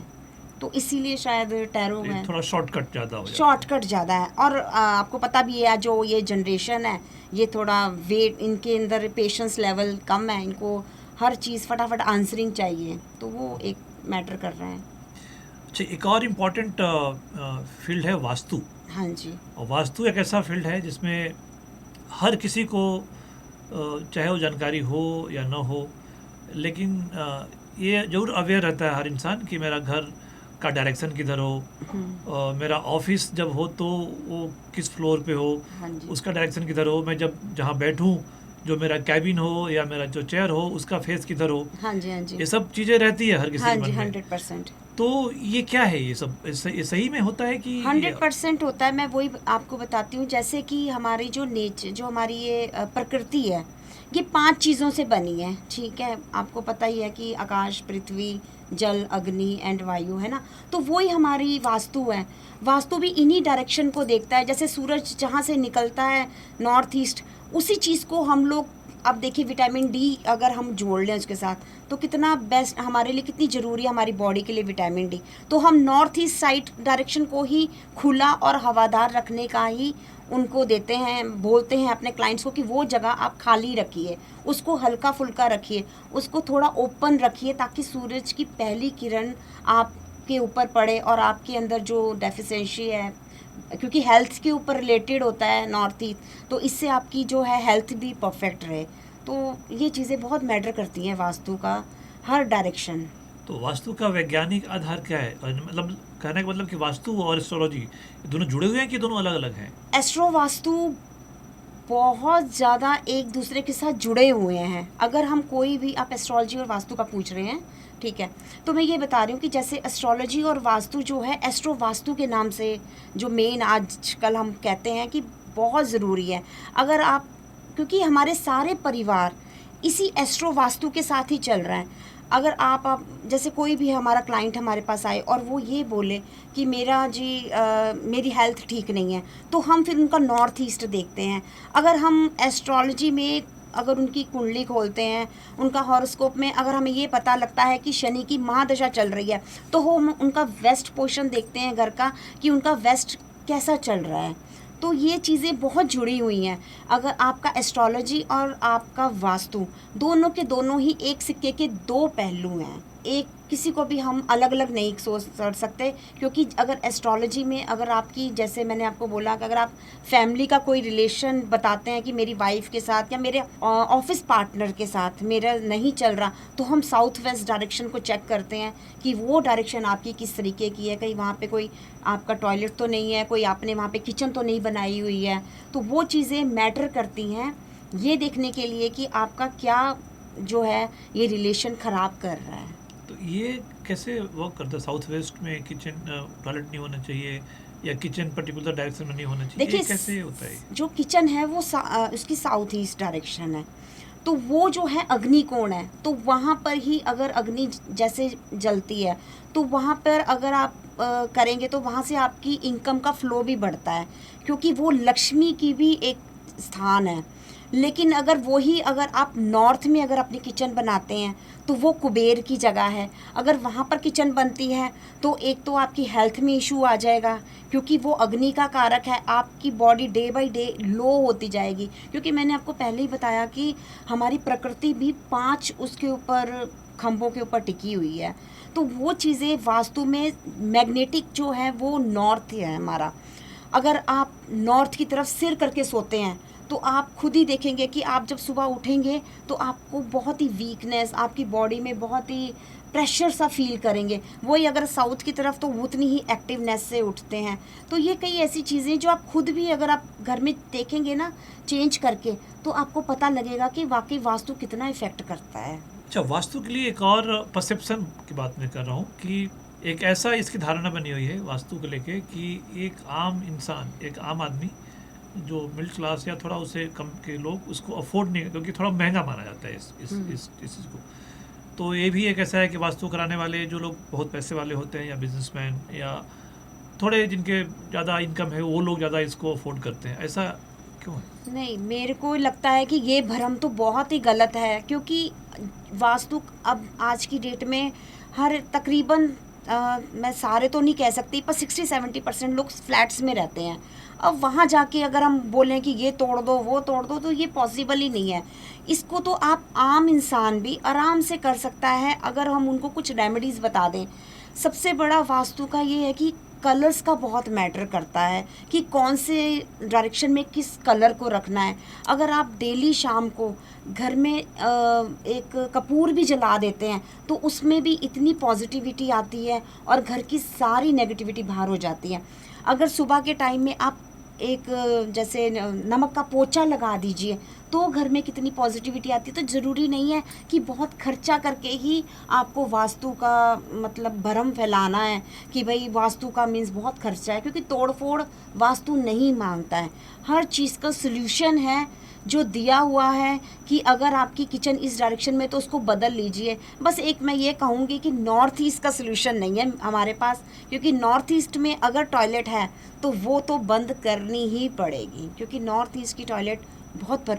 तो इसीलिए शायद टैरो में थोड़ा शॉर्टकट ज़्यादा हो जाता है। शॉर्टकट ज़्यादा है। और आपको पता भी है जो ये जनरेशन है, ये थोड़ा वेट, इनके अंदर पेशेंस लेवल कम है, इनको हर चीज़ फटाफट आंसरिंग चाहिए, तो वो एक मैटर कर रहा है। अच्छा, एक और इम्पॉर्टेंट फील्ड है वास्तु। हाँ जी। और वास्तु एक ऐसा फील्ड है जिसमें हर किसी को चाहे वो जानकारी हो या ना हो, लेकिन ये ज़रूर अवेयर रहता है हर इंसान कि मेरा घर का डायरेक्शन किधर हो, मेरा ऑफिस जब हो तो वो किस फ्लोर पे हो, हाँ जी। उसका डायरेक्शन किधर हो, मैं जब जहाँ बैठूँ जो मेरा कैबिन हो या मेरा जो चेयर हो उसका फेस किधर हो। हाँ जी। हाँ जी। ये सब चीज़ें रहती है हर किसी हाँ के जी, मन में। 100%। तो ये क्या है, ये सब ये सही में होता है कि 100% होता है। मैं वही आपको बताती हूँ, जैसे कि हमारी जो हमारी ये प्रकृति है, ये 5 चीज़ों से बनी है, ठीक है। आपको पता ही है कि आकाश, पृथ्वी, जल, अग्नि एंड वायु, है ना। तो वही हमारी वास्तु है। वास्तु भी इन्हीं डायरेक्शन को देखता है। जैसे सूरज जहाँ से निकलता है नॉर्थ ईस्ट, उसी चीज़ को हम लोग, अब देखिए विटामिन डी अगर हम जोड़ लें उसके साथ, तो कितना बेस्ट हमारे लिए, कितनी ज़रूरी है हमारी बॉडी के लिए विटामिन डी। तो हम नॉर्थ ईस्ट साइड डायरेक्शन को ही खुला और हवादार रखने का ही उनको देते हैं, बोलते हैं अपने क्लाइंट्स को कि वो जगह आप खाली रखिए, उसको हल्का फुल्का रखिए, उसको थोड़ा ओपन रखिए, ताकि सूरज की पहली किरण आपके ऊपर पड़े और आपके अंदर जो डेफिशिएंसी है, क्योंकि हेल्थ के ऊपर रिलेटेड होता है नॉर्थ ईस्ट, तो इससे आपकी जो है हेल्थ भी परफेक्ट रहे। तो ये चीज़ें बहुत मैटर करती हैं वास्तु का हर डायरेक्शन। तो वास्तु का वैज्ञानिक आधार क्या है? और मतलब कहने का मतलब कि वास्तु और एस्ट्रोलॉजी दोनों जुड़े हुए हैं कि दोनों अलग अलग हैं? एस्ट्रो वास्तु बहुत ज़्यादा एक दूसरे के साथ जुड़े हुए हैं। अगर हम कोई भी, आप एस्ट्रोलॉजी और वास्तु का पूछ रहे हैं, ठीक है, तो मैं ये बता रही हूँ कि जैसे एस्ट्रोलॉजी और वास्तु जो है, एस्ट्रो वास्तु के नाम से जो मेन आजकल हम कहते हैं कि बहुत ज़रूरी है। अगर आप, क्योंकि हमारे सारे परिवार इसी एस्ट्रो वास्तु के साथ ही चल रहा है। अगर आप जैसे कोई भी हमारा क्लाइंट हमारे पास आए और वो ये बोले कि मेरी हेल्थ ठीक नहीं है, तो हम फिर उनका नॉर्थ ईस्ट देखते हैं। अगर हम एस्ट्रोलॉजी में अगर उनकी कुंडली खोलते हैं, उनका हॉरोस्कोप में अगर हमें ये पता लगता है कि शनि की महादशा चल रही है, तो हम उनका वेस्ट पोर्शन देखते हैं घर का कि उनका वेस्ट कैसा चल रहा है। तो ये चीज़ें बहुत जुड़ी हुई हैं। अगर आपका एस्ट्रोलॉजी और आपका वास्तु दोनों के दोनों ही एक सिक्के के दो पहलू हैं। एक किसी को भी हम अलग अलग नहीं सोच सकते, क्योंकि अगर एस्ट्रोलॉजी में अगर आपकी, जैसे मैंने आपको बोला कि अगर आप फैमिली का कोई रिलेशन बताते हैं कि मेरी वाइफ के साथ या मेरे ऑफिस पार्टनर के साथ मेरा नहीं चल रहा, तो हम साउथ वेस्ट डायरेक्शन को चेक करते हैं कि वो डायरेक्शन आपकी किस तरीके की है। कहीं वहाँ पे कोई आपका टॉयलेट तो नहीं है, कोई आपने वहाँ पे किचन तो नहीं बनाई हुई है। तो वो चीज़ें मैटर करती हैं ये देखने के लिए कि आपका क्या जो है ये रिलेशन ख़राब कर रहा है। तो ये कैसे वर्क करता है? साउथ वेस्ट में किचन टॉयलेट नहीं होना चाहिए या किचन पर्टिकुलर डायरेक्शन में नहीं होना चाहिए? देखिए, ये कैसे होता है? जो किचन है वो उसकी साउथ ईस्ट डायरेक्शन है, तो वो जो है अग्निकोण है, तो वहाँ पर ही अगर अग्नि जैसे जलती है तो वहाँ पर अगर आप करेंगे तो वहाँ से आपकी इनकम का फ्लो भी बढ़ता है, क्योंकि वो लक्ष्मी की भी एक स्थान है। लेकिन अगर आप नॉर्थ में अगर अपनी किचन बनाते हैं तो वो कुबेर की जगह है। अगर वहाँ पर किचन बनती है तो एक तो आपकी हेल्थ में इशू आ जाएगा, क्योंकि वो अग्नि का कारक है। आपकी बॉडी डे बाय डे लो होती जाएगी, क्योंकि मैंने आपको पहले ही बताया कि हमारी प्रकृति भी 5 उसके ऊपर खंभों के ऊपर टिकी हुई है। तो वो चीज़ें वास्तु में मैग्नेटिक जो है वो नॉर्थ है हमारा। अगर आप नॉर्थ की तरफ सिर करके सोते हैं तो आप खुद ही देखेंगे कि आप जब सुबह उठेंगे तो आपको बहुत ही वीकनेस, आपकी बॉडी में बहुत ही प्रेशर सा फील करेंगे। वही अगर साउथ की तरफ तो उतनी ही एक्टिवनेस से उठते हैं। तो ये कई ऐसी चीज़ें जो आप खुद भी अगर आप घर में देखेंगे ना चेंज करके, तो आपको पता लगेगा कि वाकई वास्तु कितना इफ़ेक्ट करता है। अच्छा, वास्तु के लिए एक और परसेप्शन की बात मैं कर रहा हूँ कि एक ऐसा इसकी धारणा बनी हुई है वास्तु को लेके कि एक आम इंसान, एक आम आदमी जो मिडिल क्लास या थोड़ा उससे कम के लोग उसको अफोर्ड नहीं, क्योंकि थोड़ा महंगा माना जाता है इस चीज़ को। तो ये भी एक ऐसा है कि वास्तु कराने वाले जो लोग बहुत पैसे वाले होते हैं या बिजनेसमैन या थोड़े जिनके ज़्यादा इनकम है वो लोग ज़्यादा इसको अफोर्ड करते हैं। ऐसा क्यों है? नहीं, मेरे को लगता है कि ये भ्रम तो बहुत ही गलत है, क्योंकि वास्तु अब आज की डेट में हर तकरीबन मैं सारे तो नहीं कह सकती पर 60-70% लोग फ्लैट्स में रहते हैं। अब वहाँ जाके अगर हम बोलें कि ये तोड़ दो वो तोड़ दो तो ये पॉसिबल ही नहीं है। इसको तो आप आम इंसान भी आराम से कर सकता है अगर हम उनको कुछ रेमेडीज़ बता दें। सबसे बड़ा वास्तु का ये है कि कलर्स का बहुत मैटर करता है कि कौन से डायरेक्शन में किस कलर को रखना है। अगर आप डेली शाम को घर में एक कपूर भी जला देते हैं तो उसमें भी इतनी पॉजिटिविटी आती है और घर की सारी नेगेटिविटी बाहर हो जाती है। अगर सुबह के टाइम में आप एक जैसे नमक का पोछा लगा दीजिए तो घर में कितनी पॉजिटिविटी आती है। तो ज़रूरी नहीं है कि बहुत खर्चा करके ही आपको वास्तु का मतलब भरम फैलाना है कि भाई वास्तु का मीन्स बहुत खर्चा है, क्योंकि तोड़ फोड़ वास्तु नहीं मांगता है। हर चीज़ का सल्यूशन है जो दिया हुआ है कि अगर आपकी किचन इस डायरेक्शन में तो उसको बदल लीजिए। बस एक मैं ये कहूँगी कि नॉर्थ ईस्ट का सल्यूशन नहीं है हमारे पास, क्योंकि नॉर्थ ईस्ट में अगर टॉयलेट है तो वो तो बंद करनी ही पड़ेगी, क्योंकि नॉर्थ ईस्ट की टॉयलेट बहुत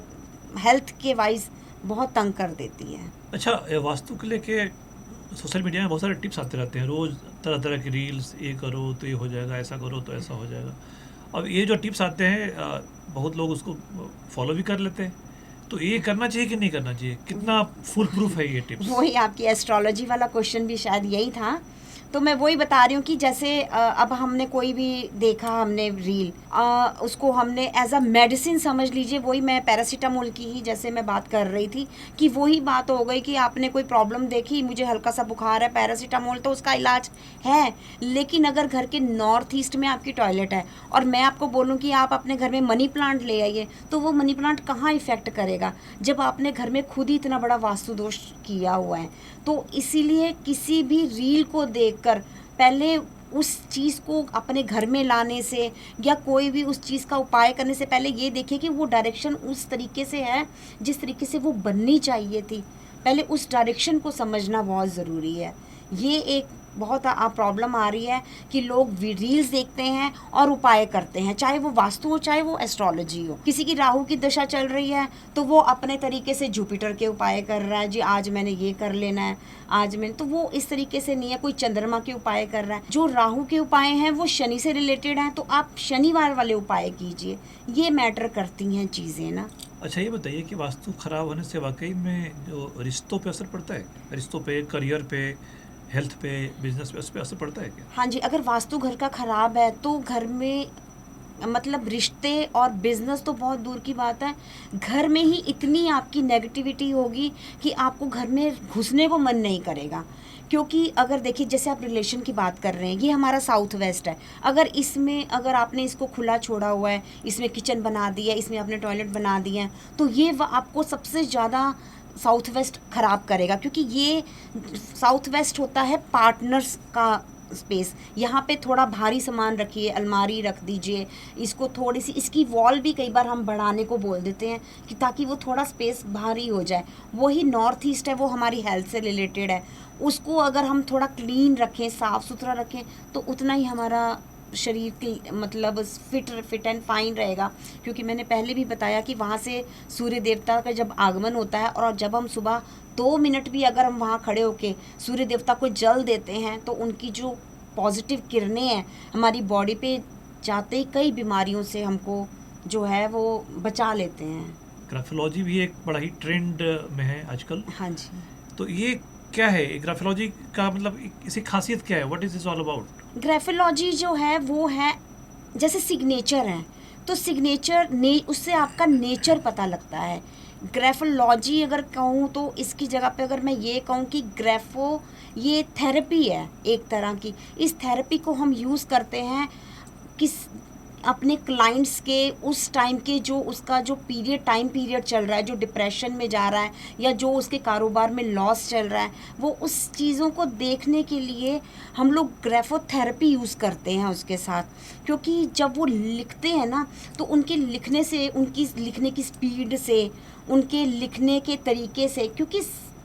हेल्थ के वाइज बहुत तंग कर देती है। अच्छा, वास्तु के लेके सोशल मीडिया में बहुत सारे टिप्स आते रहते हैं रोज़, तरह तरह की रील्स, ये करो तो ये हो जाएगा, ऐसा करो तो ऐसा हो जाएगा। अब ये जो टिप्स आते हैं बहुत लोग उसको फॉलो भी कर लेते हैं, तो ये करना चाहिए कि नहीं करना चाहिए? कितना फुल प्रूफ है ये टिप्स? वही आपकी एस्ट्रोलॉजी वाला क्वेश्चन भी शायद यही था। तो मैं वही बता रही हूँ कि जैसे अब हमने कोई भी देखा, हमने रील उसको हमने एज अ मेडिसिन समझ लीजिए। वही मैं पैरासीटामोल की ही जैसे मैं बात कर रही थी कि वही बात हो गई कि आपने कोई प्रॉब्लम देखी, मुझे हल्का सा बुखार है, पैरासीटामोल तो उसका इलाज है। लेकिन अगर घर के नॉर्थ ईस्ट में आपकी टॉयलेट है और मैं आपको बोलूँ कि आप अपने घर में मनी प्लांट ले आइए, तो वो मनी प्लांट कहाँ इफ़ेक्ट करेगा जब आपने घर में खुद ही इतना बड़ा वास्तु दोष किया हुआ है। तो इसीलिए किसी भी रील को देखकर पहले उस चीज़ को अपने घर में लाने से या कोई भी उस चीज़ का उपाय करने से पहले ये देखिए कि वो डायरेक्शन उस तरीके से है जिस तरीके से वो बननी चाहिए थी। पहले उस डायरेक्शन को समझना बहुत ज़रूरी है। ये एक बहुत प्रॉब्लम आ रही है कि लोग रील्स देखते हैं और उपाय करते हैं, चाहे वो वास्तु हो चाहे वो एस्ट्रोलॉजी हो। किसी की राहु की दशा चल रही है तो वो अपने तरीके से जुपिटर के उपाय कर रहा है, जी आज मैंने ये कर लेना है, आज मैंने, तो वो इस तरीके से नहीं है। कोई चंद्रमा के उपाय कर रहा है। जो राहु के उपाय हैं वो शनि से रिलेटेड हैं, तो आप शनिवार वाले उपाय कीजिए। ये मैटर करती हैं चीज़ें ना। अच्छा, ये बताइए कि वास्तु खराब होने से वाकई में जो रिश्तों पे असर पड़ता है, रिश्तों पे, करियर पे, हेल्थ पे, बिजनेस पे, उस पे असर पड़ता है क्या? हाँ जी, अगर वास्तु घर का खराब है तो घर में मतलब रिश्ते और बिजनेस तो बहुत दूर की बात है, घर में ही इतनी आपकी नेगेटिविटी होगी कि आपको घर में घुसने को मन नहीं करेगा। क्योंकि अगर देखिए, जैसे आप रिलेशन की बात कर रहे हैं, ये हमारा साउथ वेस्ट है। अगर इसमें अगर आपने इसको खुला छोड़ा हुआ है, इसमें किचन बना दिया, इसमें आपने टॉयलेट बना दिया है, तो ये आपको सबसे ज़्यादा साउथ वेस्ट ख़राब करेगा। क्योंकि ये साउथ वेस्ट होता है पार्टनर्स का स्पेस। यहाँ पे थोड़ा भारी सामान रखिए, अलमारी रख दीजिए, इसको थोड़ी सी, इसकी वॉल भी कई बार हम बढ़ाने को बोल देते हैं कि ताकि वो थोड़ा स्पेस भारी हो जाए। वही नॉर्थ ईस्ट है, वो हमारी हेल्थ से रिलेटेड है। उसको अगर हम थोड़ा क्लीन रखें, साफ़ सुथरा रखें, तो उतना ही हमारा शरीर की मतलब फिट एंड फाइन रहेगा। क्योंकि मैंने पहले भी बताया कि वहाँ से सूर्य देवता का जब आगमन होता है, और जब हम सुबह 2 मिनट भी अगर हम वहाँ खड़े होके सूर्य देवता को जल देते हैं, तो उनकी जो पॉजिटिव किरणें हैं हमारी बॉडी पे जाते ही कई बीमारियों से हमको जो है वो बचा लेते हैं। ग्राफोलॉजी भी एक बड़ा ही ट्रेंड में है आजकल। हाँ जी। तो ये क्या है ग्राफोलॉजी का, मतलब इसकी खासियत क्या है? What is this all about? Graphology जो है वो है जैसे सिग्नेचर है, तो सिग्नेचर उससे आपका नेचर पता लगता है। ग्राफोलॉजी अगर कहूँ तो इसकी जगह पे अगर मैं ये कहूँ कि ग्राफो ये थेरेपी है एक तरह की। इस थेरेपी को हम यूज़ करते हैं किस अपने क्लाइंट्स के उस टाइम के जो उसका जो टाइम पीरियड चल रहा है, जो डिप्रेशन में जा रहा है या जो उसके कारोबार में लॉस चल रहा है, वो उस चीज़ों को देखने के लिए हम लोग ग्राफोथेरेपी यूज़ करते हैं उसके साथ। क्योंकि जब वो लिखते हैं ना, तो उनके लिखने से, उनकी लिखने की स्पीड से, उनके लिखने के तरीके से, क्योंकि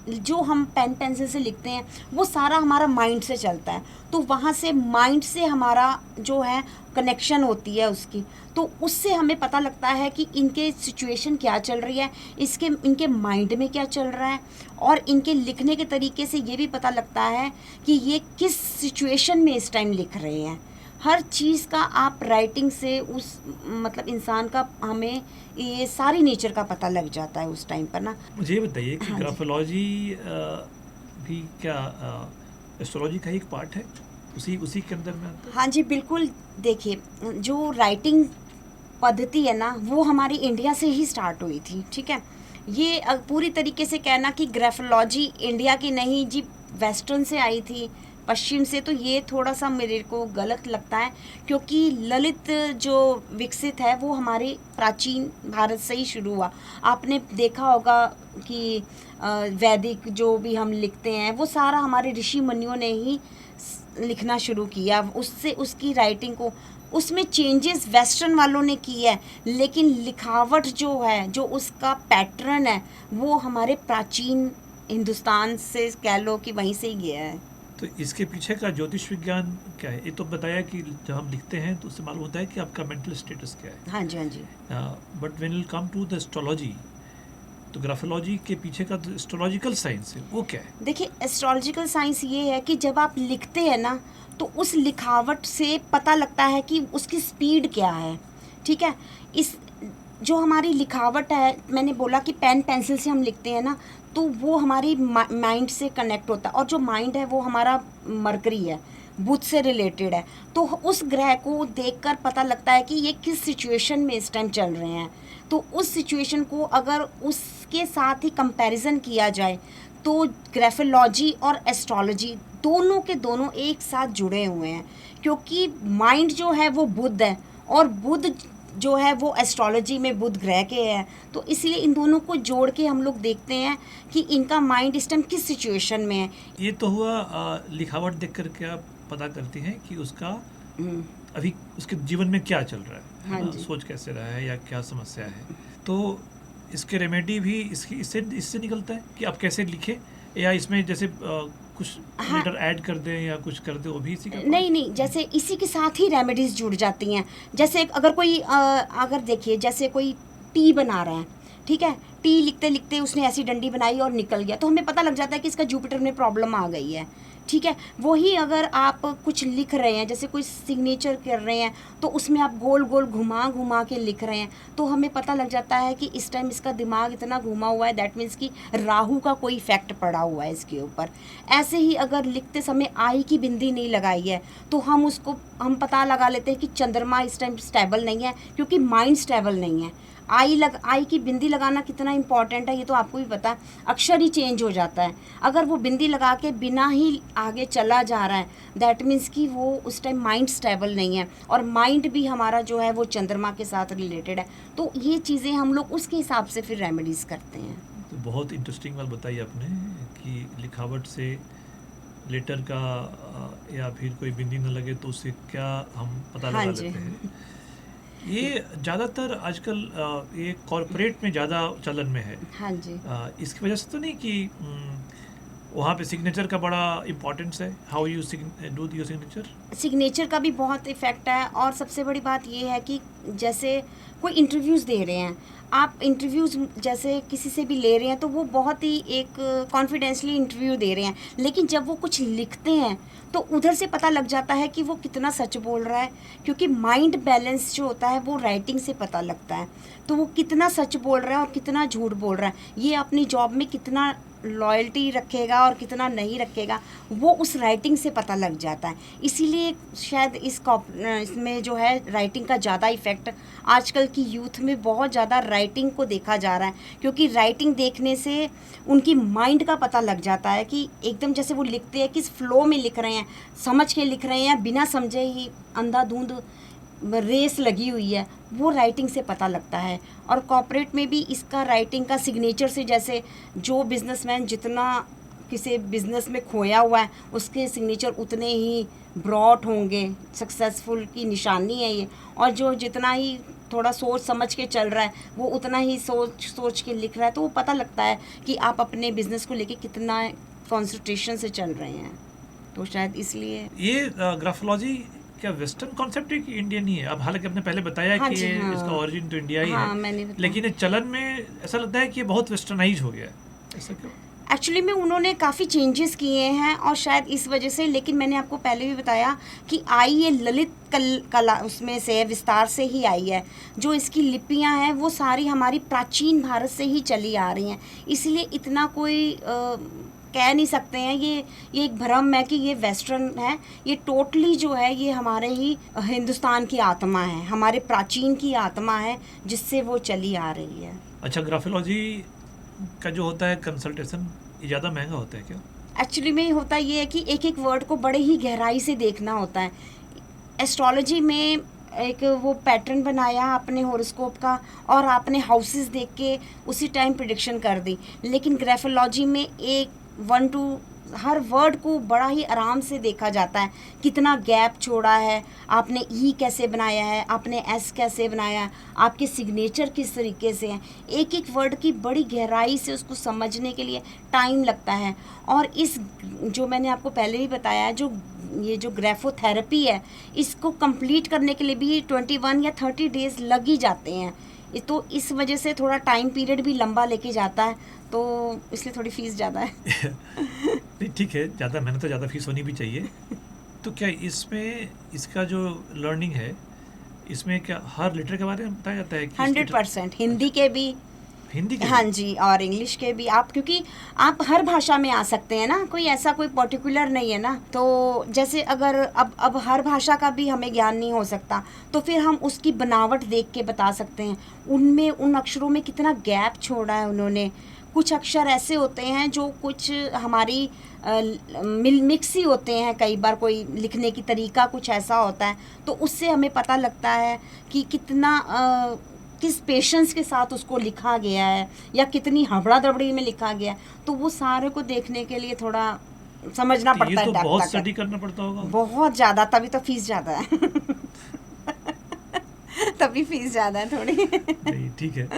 जो हम पेन पेंसिल से लिखते हैं वो सारा हमारा माइंड से चलता है, तो वहाँ से माइंड से हमारा जो है कनेक्शन होती है उसकी, तो उससे हमें पता लगता है कि इनके सिचुएशन क्या चल रही है, इनके माइंड में क्या चल रहा है, और इनके लिखने के तरीके से ये भी पता लगता है कि ये किस सिचुएशन में इस टाइम लिख रहे हैं। हर चीज़ का आप राइटिंग से उस मतलब इंसान का हमें ये सारी नेचर का पता लग जाता है उस टाइम पर ना। मुझे ये बताइए कि हाँ जी। ग्राफोलॉजी भी क्या एस्ट्रोलॉजी का एक पार्ट है, उसी के अंदर में आता है? हाँ जी, बिल्कुल। देखिए, जो राइटिंग पद्धति है ना, वो हमारी इंडिया से ही स्टार्ट हुई थी, ठीक है। ये पूरी तरीके से कहना कि ग्राफोलॉजी इंडिया की नहीं जी, वेस्टर्न से आई थी, पश्चिम से, तो ये थोड़ा सा मेरे को गलत लगता है। क्योंकि ललित जो विकसित है वो हमारे प्राचीन भारत से ही शुरू हुआ। आपने देखा होगा कि वैदिक जो भी हम लिखते हैं वो सारा हमारे ऋषि मुनियों ने ही लिखना शुरू किया, उससे उसकी राइटिंग को, उसमें चेंजेस वेस्टर्न वालों ने की है, लेकिन लिखावट जो है, जो उसका पैटर्न है, वो हमारे प्राचीन हिंदुस्तान से कह लो कि वहीं से ही गया है। तो इसके पीछे का ज्योतिष विज्ञान क्या है? ये तो बताया कि जब हम लिखते हैं तो उससे मालूम होता है कि आपका मेंटल स्टेटस क्या है। हाँ जी, हाँ जी। But when will come to the astrology, तो ग्राफोलॉजी के पीछे का जो एस्ट्रोलॉजिकल साइंस है वो क्या है? देखिए, एस्ट्रोलॉजिकल साइंस ये है कि जब आप लिखते हैं ना, तो उस लिखावट से पता लगता है कि उसकी स्पीड क्या है, ठीक है। इस जो हमारी लिखावट है, मैंने बोला कि पेन पेंसिल से हम लिखते हैं ना, तो वो हमारी माइंड से कनेक्ट होता है, और जो माइंड है वो हमारा मरकरी है, बुध से रिलेटेड है। तो उस ग्रह को देखकर पता लगता है कि ये किस सिचुएशन में इस टाइम चल रहे हैं। तो उस सिचुएशन को अगर उसके साथ ही कंपैरिजन किया जाए, तो ग्राफोलॉजी और एस्ट्रोलॉजी दोनों के दोनों एक साथ जुड़े हुए हैं। क्योंकि माइंड जो है वो बुध है, और बुध जो है वो एस्ट्रोलॉजी में बुध ग्रह के है, तो इसलिए इन दोनों को जोड़ के हम लोग देखते हैं कि इनका माइंड इस टाइम किस सिचुएशन में है। ये तो हुआ लिखावट देख करके आप पता करती हैं कि उसका अभी उसके जीवन में क्या चल रहा है, हाँ ना? जी। सोच कैसे रहा है या क्या समस्या है। तो इसके रेमेडी भी इससे निकलता है कि आप कैसे लिखें, या इसमें जैसे कुछ हाँ। लेटर ऐड कर दें या कुछ कर दें, वो भी इसी का नहीं नहीं, जैसे इसी के साथ ही रेमेडीज जुड़ जाती हैं। जैसे अगर कोई अगर देखिए, जैसे कोई टी बना रहा है, ठीक है, टी लिखते लिखते उसने ऐसी डंडी बनाई और निकल गया, तो हमें पता लग जाता है कि इसका जुपिटर में प्रॉब्लम आ गई है, ठीक है। वही अगर आप कुछ लिख रहे हैं, जैसे कोई सिग्नेचर कर रहे हैं, तो उसमें आप गोल गोल घुमा घुमा के लिख रहे हैं, तो हमें पता लग जाता है कि इस टाइम इसका दिमाग इतना घुमा हुआ है, दैट मीन्स कि राहु का कोई इफेक्ट पड़ा हुआ है इसके ऊपर। ऐसे ही अगर लिखते समय आई की बिंदी नहीं लगाई है, तो हम पता लगा लेते हैं कि चंद्रमा इस टाइम स्टेबल नहीं है, क्योंकि माइंड स्टेबल नहीं है। आई की बिंदी लगाना कितना इंपॉर्टेंट है ये तो आपको भी पता है, अक्षर ही चेंज हो जाता है। अगर वो बिंदी लगा के बिना ही आगे चला जा रहा है, दैट मीन्स कि वो उस टाइम माइंड स्टेबल नहीं है, और माइंड भी हमारा जो है वो चंद्रमा के साथ रिलेटेड है। तो ये चीज़ें हम लोग उसके हिसाब से फिर रेमेडीज़ करते हैं। तो बहुत इंटरेस्टिंग बात बताई आपने कि लिखावट से लेटर का या फिर कोई बिंदी न लगे तो उससे क्या हम पता लगा हाँ जी। लेते हैं। ये ज़्यादातर आजकल ये कॉरपोरेट में ज़्यादा चलन में है। हाँ जी। इसकी वजह से तो नहीं कि वहाँ पे सिग्नेचर का बड़ा इम्पोर्टेंस है, how you do your signature. Signature का भी बहुत इफ़ेक्ट है, और सबसे बड़ी बात ये है कि जैसे कोई इंटरव्यूज़ दे रहे हैं, आप इंटरव्यूज़ जैसे किसी से भी ले रहे हैं, तो वो बहुत ही एक कॉन्फिडेंशली इंटरव्यू दे रहे हैं, लेकिन जब वो कुछ लिखते हैं तो उधर से पता लग जाता है कि वो कितना सच बोल रहा है, क्योंकि माइंड बैलेंस जो होता है वो राइटिंग से पता लगता है। तो वो कितना सच बोल रहा है और कितना झूठ बोल रहा है, ये अपनी जॉब में कितना लॉयल्टी रखेगा और कितना नहीं रखेगा, वो उस राइटिंग से पता लग जाता है। इसीलिए शायद इसमें जो है राइटिंग का ज़्यादा इफ़ेक्ट आजकल की यूथ में बहुत ज़्यादा राइटिंग को देखा जा रहा है, क्योंकि राइटिंग देखने से उनकी माइंड का पता लग जाता है कि एकदम जैसे वो लिखते हैं किस फ्लो में लिख रहे हैं, समझ के लिख रहे हैं या बिना समझे ही अंधाधुंध रेस लगी हुई है, वो राइटिंग से पता लगता है। और कॉर्पोरेट में भी इसका राइटिंग का सिग्नेचर से, जैसे जो बिजनेसमैन जितना किसी बिजनेस में खोया हुआ है उसके सिग्नेचर उतने ही ब्रॉड होंगे, सक्सेसफुल की निशानी है ये। और जो जितना ही थोड़ा सोच समझ के चल रहा है वो उतना ही सोच के लिख रहा है, तो वो पता लगता है कि आप अपने बिजनेस को लेके कितना कॉन्सेंट्रेशन से चल रहे हैं। तो शायद इसलिए ये ग्राफोलॉजी क्या वेस्टर्न कॉन्सेप्ट है कि इंडियन ही है? अब हालांकि आपने पहले बताया हाँ कि जी, हाँ। इसका ओरिजिन तो इंडिया ही हाँ, है, मैंने बताया। लेकिन ये चलन में ऐसा लगता है कि ये बहुत वेस्टर्नाइज हो गया है, ऐसा क्यों? एक्चुअली में उन्होंने काफ़ी चेंजेस किए हैं, और शायद इस वजह से, लेकिन मैंने आपको पहले भी बताया कि आई ये ललित कला उसमें से विस्तार से ही आई है। जो इसकी लिपियां हैं वो सारी हमारी प्राचीन भारत से ही चली आ रही हैं, इसलिए इतना कोई कह नहीं सकते हैं ये एक भ्रम है कि ये वेस्टर्न है। ये टोटली जो है ये हमारे ही हिंदुस्तान की आत्मा है, हमारे प्राचीन की आत्मा है, जिससे वो चली आ रही है। अच्छा, ग्राफोलॉजी का जो होता है कंसल्टेशन, ये ज़्यादा महंगा होता है क्या? एक्चुअली में होता ये है कि एक एक वर्ड को बड़े ही गहराई से देखना होता है। एस्ट्रोलॉजी में एक वो पैटर्न बनाया अपने हॉरोस्कोप का, और आपने हाउसेस देख के उसी टाइम प्रिडिक्शन कर दी, लेकिन ग्राफोलॉजी में एक 1 to हर वर्ड को बड़ा ही आराम से देखा जाता है, कितना गैप छोड़ा है आपने, ई कैसे बनाया है आपने, एस कैसे बनाया है, आपके सिग्नेचर किस तरीके से हैं। एक एक वर्ड की बड़ी गहराई से उसको समझने के लिए टाइम लगता है। और इस जो मैंने आपको पहले भी बताया, ये जो ग्राफोथेरेपी है, इसको कंप्लीट करने के लिए भी 21 या 30 डेज़ लग ही जाते हैं। तो इस वजह से थोड़ा टाइम पीरियड भी लंबा लेके जाता है, तो इसलिए थोड़ी फीस ज़्यादा है। नहीं, ठीक है, ज़्यादा मेहनत तो ज़्यादा फीस होनी भी चाहिए। तो क्या इसमें इसका जो लर्निंग है, इसमें क्या हर लेटर के बारे में बताया जाता है कि 100% हिंदी के भी, हिंदी के हाँ जी, और इंग्लिश के भी। आप क्योंकि आप हर भाषा में आ सकते हैं ना, कोई ऐसा कोई पर्टिकुलर नहीं है ना। तो जैसे अगर अब हर भाषा का भी हमें ज्ञान नहीं हो सकता, तो फिर हम उसकी बनावट देख के बता सकते हैं, उनमें उन अक्षरों में कितना गैप छोड़ा है उन्होंने। कुछ अक्षर ऐसे होते हैं जो कुछ हमारी मिक्स ही होते हैं, कई बार कोई लिखने की तरीका कुछ ऐसा होता है, तो उससे हमें पता लगता है कि कितना किस पेशेंस के साथ उसको लिखा गया है, या कितनी हबड़ा दबड़ी में लिखा गया है। तो वो सारे को देखने के लिए थोड़ा समझना तो पड़ता ये है, तो बहुत depth तक। स्टडी करना पड़ता होगा। बहुत ज़्यादा, तभी तो फीस ज़्यादा है। तभी फीस ज़्यादा है थोड़ी। नहीं, ठीक है।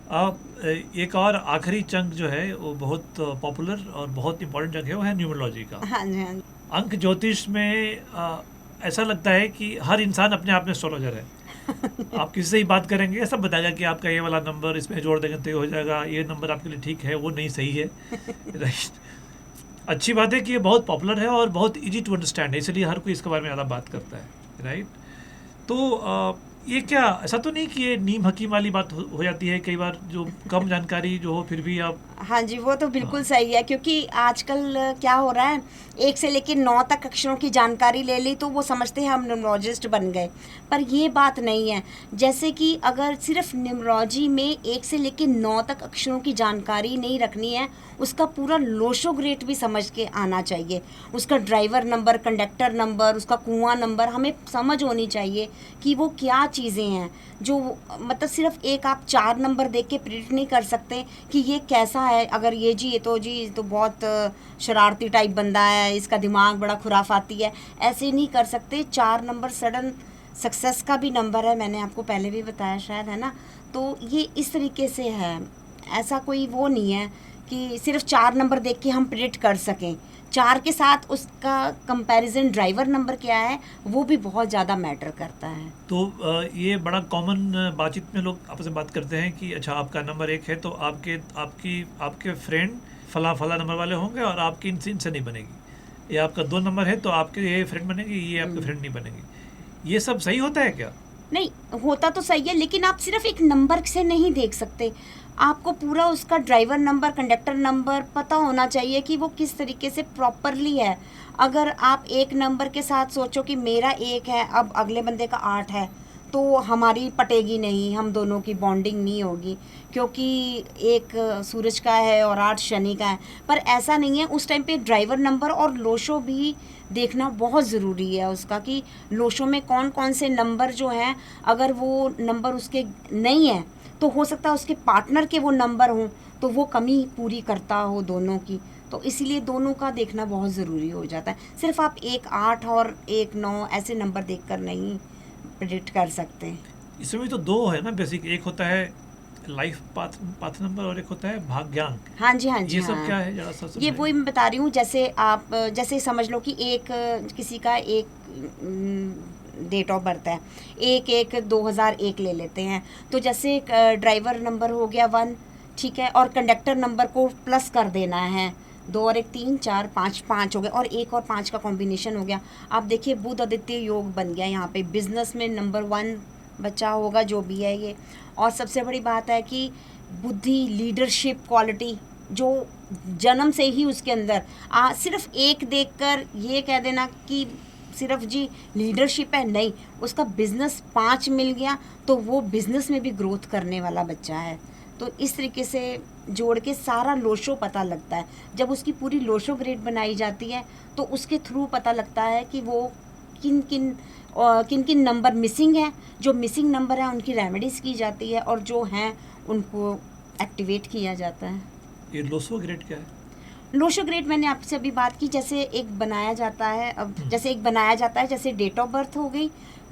एक और आखिरी चंक जो है वो बहुत पॉपुलर और बहुत इंपॉर्टेंट चंक है, वो है न्यूमरोलॉजी का। हाँ जी, हाँ जी। अंक ज्योतिष में ऐसा लगता है कि हर इंसान अपने आप में एस्ट्रोलॉजर है। आप किसी से ही बात करेंगे सब बताएगा कि आपका ये वाला नंबर इसमें जोड़ देंगे तो ये हो जाएगा, ये नंबर आपके लिए ठीक है, वो नहीं सही है। राइट। अच्छी बात है कि ये बहुत पॉपुलर है और बहुत इजी टू अंडरस्टैंड है, इसलिए हर कोई इसके बारे में ज़्यादा बात करता है। राइट। तो ये क्या ऐसा तो नहीं कि ये नीम हकीम वाली बात हो जाती है कई बार, जो कम जानकारी जो हो फिर भी आप। हाँ जी, वो तो बिल्कुल हाँ। सही है, क्योंकि आजकल क्या हो रहा है, 1 से लेकर 9 तक अक्षरों की जानकारी ले ली तो वो समझते हैं हम न्यूमरोलॉजिस्ट बन गए, पर ये बात नहीं है। जैसे कि अगर सिर्फ न्यूमरोलॉजी में 1 से लेकर 9 तक अक्षरों की जानकारी नहीं रखनी है, उसका पूरा लोशोग्रेट भी समझ के आना चाहिए। उसका ड्राइवर नंबर, कंडक्टर नंबर, उसका कुआं नंबर हमें समझ होनी चाहिए कि वो क्या चीज़ें हैं। जो मतलब सिर्फ एक आप 4 नंबर देख के प्रिडिक्ट नहीं कर सकते कि ये कैसा है। अगर ये तो बहुत शरारती टाइप बंदा है, इसका दिमाग बड़ा खुराफाती है, ऐसे नहीं कर सकते। 4 नंबर सडन सक्सेस का भी नंबर है, मैंने आपको पहले भी बताया शायद, है ना। तो ये इस तरीके से है, ऐसा कोई वो नहीं है कि सिर्फ 4 नंबर देख के हम प्रिडिक्ट कर सकें। 4 के साथ उसका कंपैरिजन ड्राइवर नंबर क्या है वो भी बहुत ज़्यादा मैटर करता है। तो ये बड़ा कॉमन बातचीत में लोग आपस में बात करते हैं कि अच्छा आपका नंबर 1 है तो आपके फ्रेंड फला फला नंबर वाले होंगे और आपकी इनसे नहीं बनेगी, या आपका 2 नंबर है तो आपके ये फ्रेंड बनेगी, ये आपके फ्रेंड नहीं बनेगी। ये सब सही होता है क्या? नहीं, होता तो सही है, लेकिन आप सिर्फ एक नंबर से नहीं देख सकते। आपको पूरा उसका ड्राइवर नंबर, कंडक्टर नंबर पता होना चाहिए कि वो किस तरीके से प्रॉपरली है। अगर आप एक नंबर के साथ सोचो कि मेरा 1 है, अब अगले बंदे का 8 है, तो हमारी पटेगी नहीं, हम दोनों की बॉन्डिंग नहीं होगी, क्योंकि एक सूरज का है और 8 शनि का है। पर ऐसा नहीं है, उस टाइम पे ड्राइवर नंबर और लोशो भी देखना बहुत ज़रूरी है उसका, कि लोशो में कौन कौन से नंबर जो हैं, अगर वो नंबर उसके नहीं है तो हो सकता है उसके पार्टनर के वो नंबर हों, तो वो कमी पूरी करता हो दोनों की। तो इसीलिए दोनों का देखना बहुत ज़रूरी हो जाता है। सिर्फ आप 1 8 और 1 9 ऐसे नंबर देखकर नहीं प्रेडिक्ट कर सकते। इसमें तो 2 है ना बेसिक, एक होता है लाइफ पाथ नंबर और एक होता है भाग्यांक। हाँ जी, हाँ जी, ये सब हाँ। क्या है जरा सा ये समझाइए। वही मैं बता रही हूँ, जैसे आप जैसे समझ लो कि एक किसी का एक डेट ऑफ बर्थ है, 1/1/2001 ले लेते हैं। तो जैसे ड्राइवर नंबर हो गया 1, ठीक है, और कंडक्टर नंबर को प्लस कर देना है, 2 और 1 3 4 5 5 हो गया, और 1 और 5 का कॉम्बिनेशन हो गया। आप देखिए बुध आदित्य योग बन गया यहाँ पे। बिजनेस में नंबर 1 बचा होगा जो भी है ये। और सबसे बड़ी बात है कि बुद्धि, लीडरशिप क्वालिटी जो जन्म से ही उसके अंदर सिर्फ एक देखकर ये कह देना कि सिर्फ जी लीडरशिप है, नहीं, उसका बिजनेस 5 मिल गया तो वो बिजनेस में भी ग्रोथ करने वाला बच्चा है। तो इस तरीके से जोड़ के सारा लोशो पता लगता है। जब उसकी पूरी लोशो ग्रेड बनाई जाती है तो उसके थ्रू पता लगता है कि वो किन किन नंबर मिसिंग है। जो मिसिंग नंबर है उनकी रेमेडीज़ की जाती है, और जो हैं उनको एक्टिवेट किया जाता है। ये लोसो ग्रेड क्या है? लोशो ग्रेड मैंने आपसे अभी बात की, जैसे एक बनाया जाता है। अब जैसे एक बनाया जाता है, जैसे डेट ऑफ बर्थ हो गई,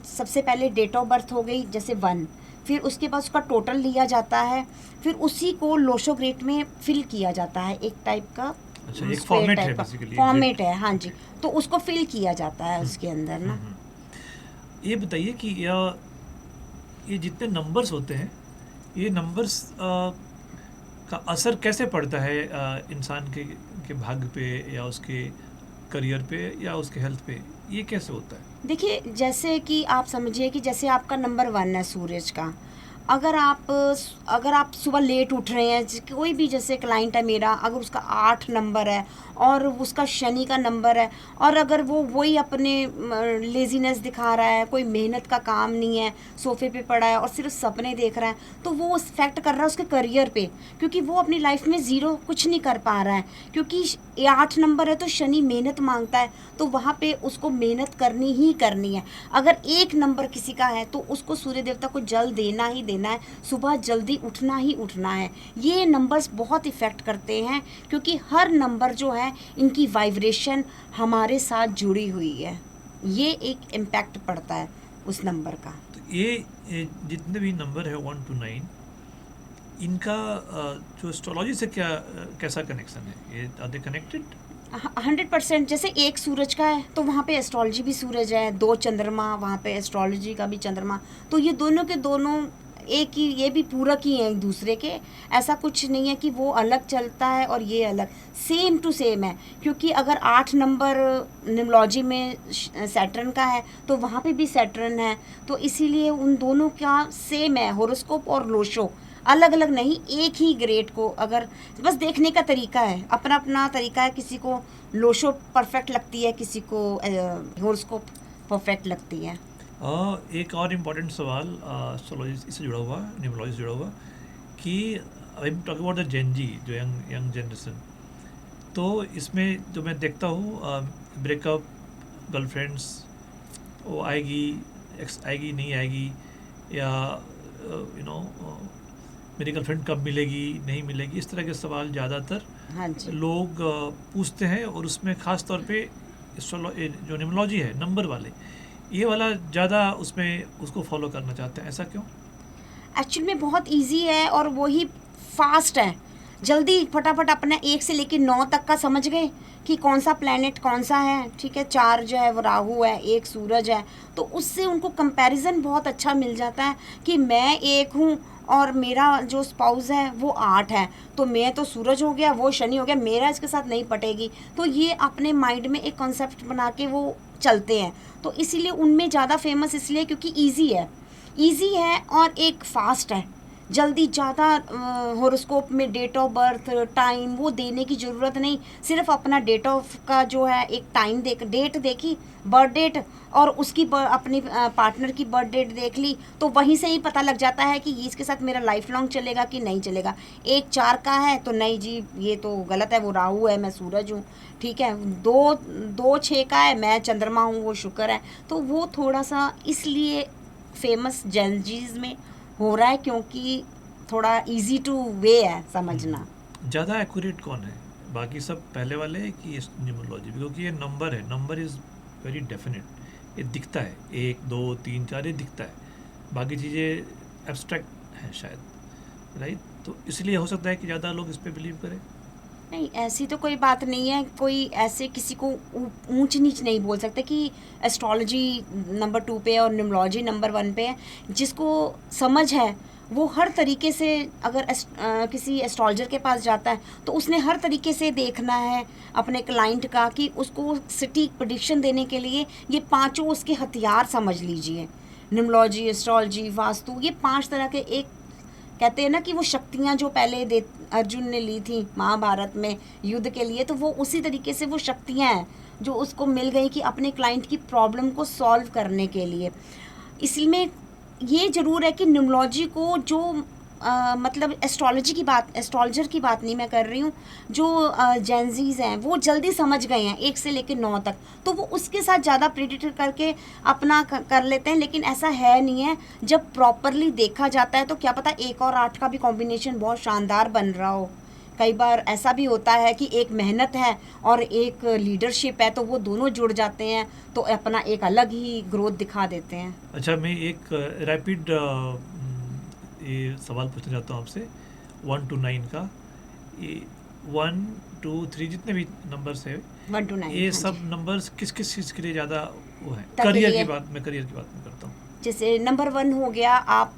सबसे पहले डेट ऑफ बर्थ हो गई जैसे 1, फिर उसके बाद उसका टोटल लिया जाता है, फिर उसी को लोशो ग्रेड में फिल किया जाता है, एक टाइप का। अच्छा, एक फॉर्मेट है बेसिकली, फॉर्मेट है, हाँ जी। तो उसको फिल किया जाता है उसके अंदर ना। ये बताइए कि ये जितने नंबर्स होते हैं, ये नंबर्स का असर कैसे पड़ता है इंसान के भाग्य पे या उसके करियर पे या उसके हेल्थ पे? ये कैसे होता है? देखिए, जैसे कि आप समझिए कि जैसे आपका नंबर 1 है सूरज का। अगर आप सुबह लेट उठ रहे हैं, कोई भी जैसे क्लाइंट है मेरा, अगर उसका 8 नंबर है और उसका शनि का नंबर है, और अगर वो वही अपने लेजीनेस दिखा रहा है, कोई मेहनत का काम नहीं है, सोफे पे पड़ा है और सिर्फ सपने देख रहा है, तो वो इफेक्ट कर रहा है उसके करियर पे, क्योंकि वो अपनी लाइफ में ज़ीरो कुछ नहीं कर पा रहा है। क्योंकि 8 नंबर है तो शनि मेहनत मांगता है, तो वहाँ पे उसको मेहनत करनी ही करनी है। अगर 1 नंबर किसी का है तो उसको सूर्य देवता को जल देना ही देना है, सुबह जल्दी उठना ही उठना है। ये नंबर्स बहुत इफ़ेक्ट करते हैं, क्योंकि हर नंबर जो है इनकी वाइब्रेशन हमारे साथ जुड़ी हुई है। ये एक इम्पैक्ट पड़ता है उस नंबर का। तो ये जितने भी नंबर है 1 to 9, इनका जो एस्ट्रोलॉजी से क्या कैसा कनेक्शन है, ये आर दे कनेक्टेड? 100%। जैसे एक सूरज का है तो वहाँ पे एस्ट्रोलॉजी भी सूरज है, दो चंद्रमा वहाँ पे एस्ट्रोलॉजी का भी चंद्रमा, तो ये दोनों के दोनों एक ही, ये भी पूरक ही हैं एक दूसरे के। ऐसा कुछ नहीं है कि वो अलग चलता है और ये अलग, सेम टू सेम है। क्योंकि अगर 8 नंबर न्यूमरोलॉजी में सैटर्न का है तो वहाँ पे भी सैटर्न है, तो इसीलिए उन दोनों का सेम है। होरोस्कोप और लोशो अलग अलग नहीं, एक ही ग्रेड को, अगर बस देखने का तरीका है, अपना अपना तरीका है। किसी को लोशो परफेक्ट लगती है, किसी को होरोस्कोप परफेक्ट लगती है। एक और इम्पोर्टेंट सवाल एस्ट्रोलॉजी से जुड़ा हुआ, न्यूमरोलॉजी से जुड़ा हुआ, कि I am talking about the Gen Z, जो यंग जनरेशन। तो इसमें जो मैं देखता हूँ, ब्रेकअप, गर्लफ्रेंड्स, वो आएगी, एक्स आएगी, नहीं आएगी, या मेरी गर्लफ्रेंड कब मिलेगी, नहीं मिलेगी, इस तरह के सवाल ज़्यादातर हाँ जी। लोग पूछते हैं। और उसमें ख़ास तौर पे जो न्यूमरोलॉजी है नंबर वाले, ये वाला ज़्यादा उसमें उसको फॉलो करना चाहते हैं। ऐसा क्यों? एक्चुअल में बहुत इजी है और वही फास्ट है। जल्दी फटाफट अपना 1 से लेकर 9 तक का समझ गए कि कौन सा प्लेनेट कौन सा है, ठीक है। 4 जो है वो राहु है, 1 सूरज है, तो उससे उनको कंपैरिजन बहुत अच्छा मिल जाता है कि मैं 1 हूँ और मेरा जो स्पाउस है वो 8 है, तो मैं तो सूरज हो गया, वो शनि हो गया, मेरा इसके साथ नहीं पटेगी। तो ये अपने माइंड में एक कॉन्सेप्ट बना के वो चलते हैं। तो इसीलिए उनमें ज़्यादा फेमस इसलिए क्योंकि ईजी है और एक फास्ट है। जल्दी ज़्यादा होरोस्कोप में डेट ऑफ बर्थ, टाइम वो देने की ज़रूरत नहीं। सिर्फ अपना डेट ऑफ का जो है एक टाइम डेट देखी, बर्थ डेट, और उसकी अपनी पार्टनर की बर्थ डेट देख ली, तो वहीं से ही पता लग जाता है कि ये इसके साथ मेरा लाइफ लॉन्ग चलेगा कि नहीं चलेगा। 1 4 का है तो नहीं जी, ये तो गलत है, वो राहु है, मैं सूरज हूँ, ठीक है। 2 6 का है, मैं चंद्रमा हूँ, वो शुक्र है। तो वो थोड़ा सा इसलिए फेमस जेनजीज में हो रहा है क्योंकि थोड़ा इजी टू वे है समझना। ज़्यादा एक्यूरेट कौन है, बाकी सब पहले वाले है कि न्यूमरोलॉजी? क्योंकि ये नंबर है, नंबर इज़ वेरी डेफिनेट, ये दिखता है, 1 2 3 4 ये दिखता है, बाकी चीज़ें एब्स्ट्रैक्ट हैं शायद, राइट? तो इसलिए हो सकता है कि ज़्यादा लोग इस पर बिलीव करें। नहीं, ऐसी तो कोई बात नहीं है। कोई ऐसे किसी को ऊंच नीच नहीं बोल सकते कि एस्ट्रोलॉजी नंबर 2 पे है और न्यूमरोलॉजी नंबर 1 पे है। जिसको समझ है वो हर तरीके से, अगर किसी एस्ट्रोलॉजर के पास जाता है तो उसने हर तरीके से देखना है अपने क्लाइंट का कि उसको सटीक प्रेडिक्शन देने के लिए ये 5 उसके हथियार समझ लीजिए। न्यूमरोलॉजी, एस्ट्रोलॉजी, वास्तु, ये 5 तरह के, एक कहते हैं ना कि वो शक्तियाँ जो पहले अर्जुन ने ली थी महाभारत में युद्ध के लिए, तो वो उसी तरीके से वो शक्तियाँ हैं जो उसको मिल गई कि अपने क्लाइंट की प्रॉब्लम को सॉल्व करने के लिए। इसमें ये ज़रूर है कि न्यूमरोलॉजी को जो मतलब एस्ट्रोलॉजर की बात नहीं मैं कर रही हूँ, जो जेनजीज हैं वो जल्दी समझ गए हैं 1 से लेकर 9 तक, तो वो उसके साथ ज़्यादा प्रेडिक्ट करके अपना कर लेते हैं। लेकिन ऐसा है नहीं है, जब प्रॉपरली देखा जाता है तो क्या पता 1 और 8 का भी कॉम्बिनेशन बहुत शानदार बन रहा हो। कई बार ऐसा भी होता है कि एक मेहनत है और एक लीडरशिप है, तो वो दोनों जुड़ जाते हैं तो अपना एक अलग ही ग्रोथ दिखा देते हैं। अच्छा, मैं एक रैपिड ये सवाल पूछना चाहता हूँ आपसे, 1 to 9 का। ये 1 2 3 जितने भी नंबर्स है, 1 to 9, ये हाँ सब जी। नंबर्स किस किस चीज़ के लिए ज़्यादा वो है? के करियर लिए, की बात मैं करता हूँ। जैसे नंबर 1 हो गया, आप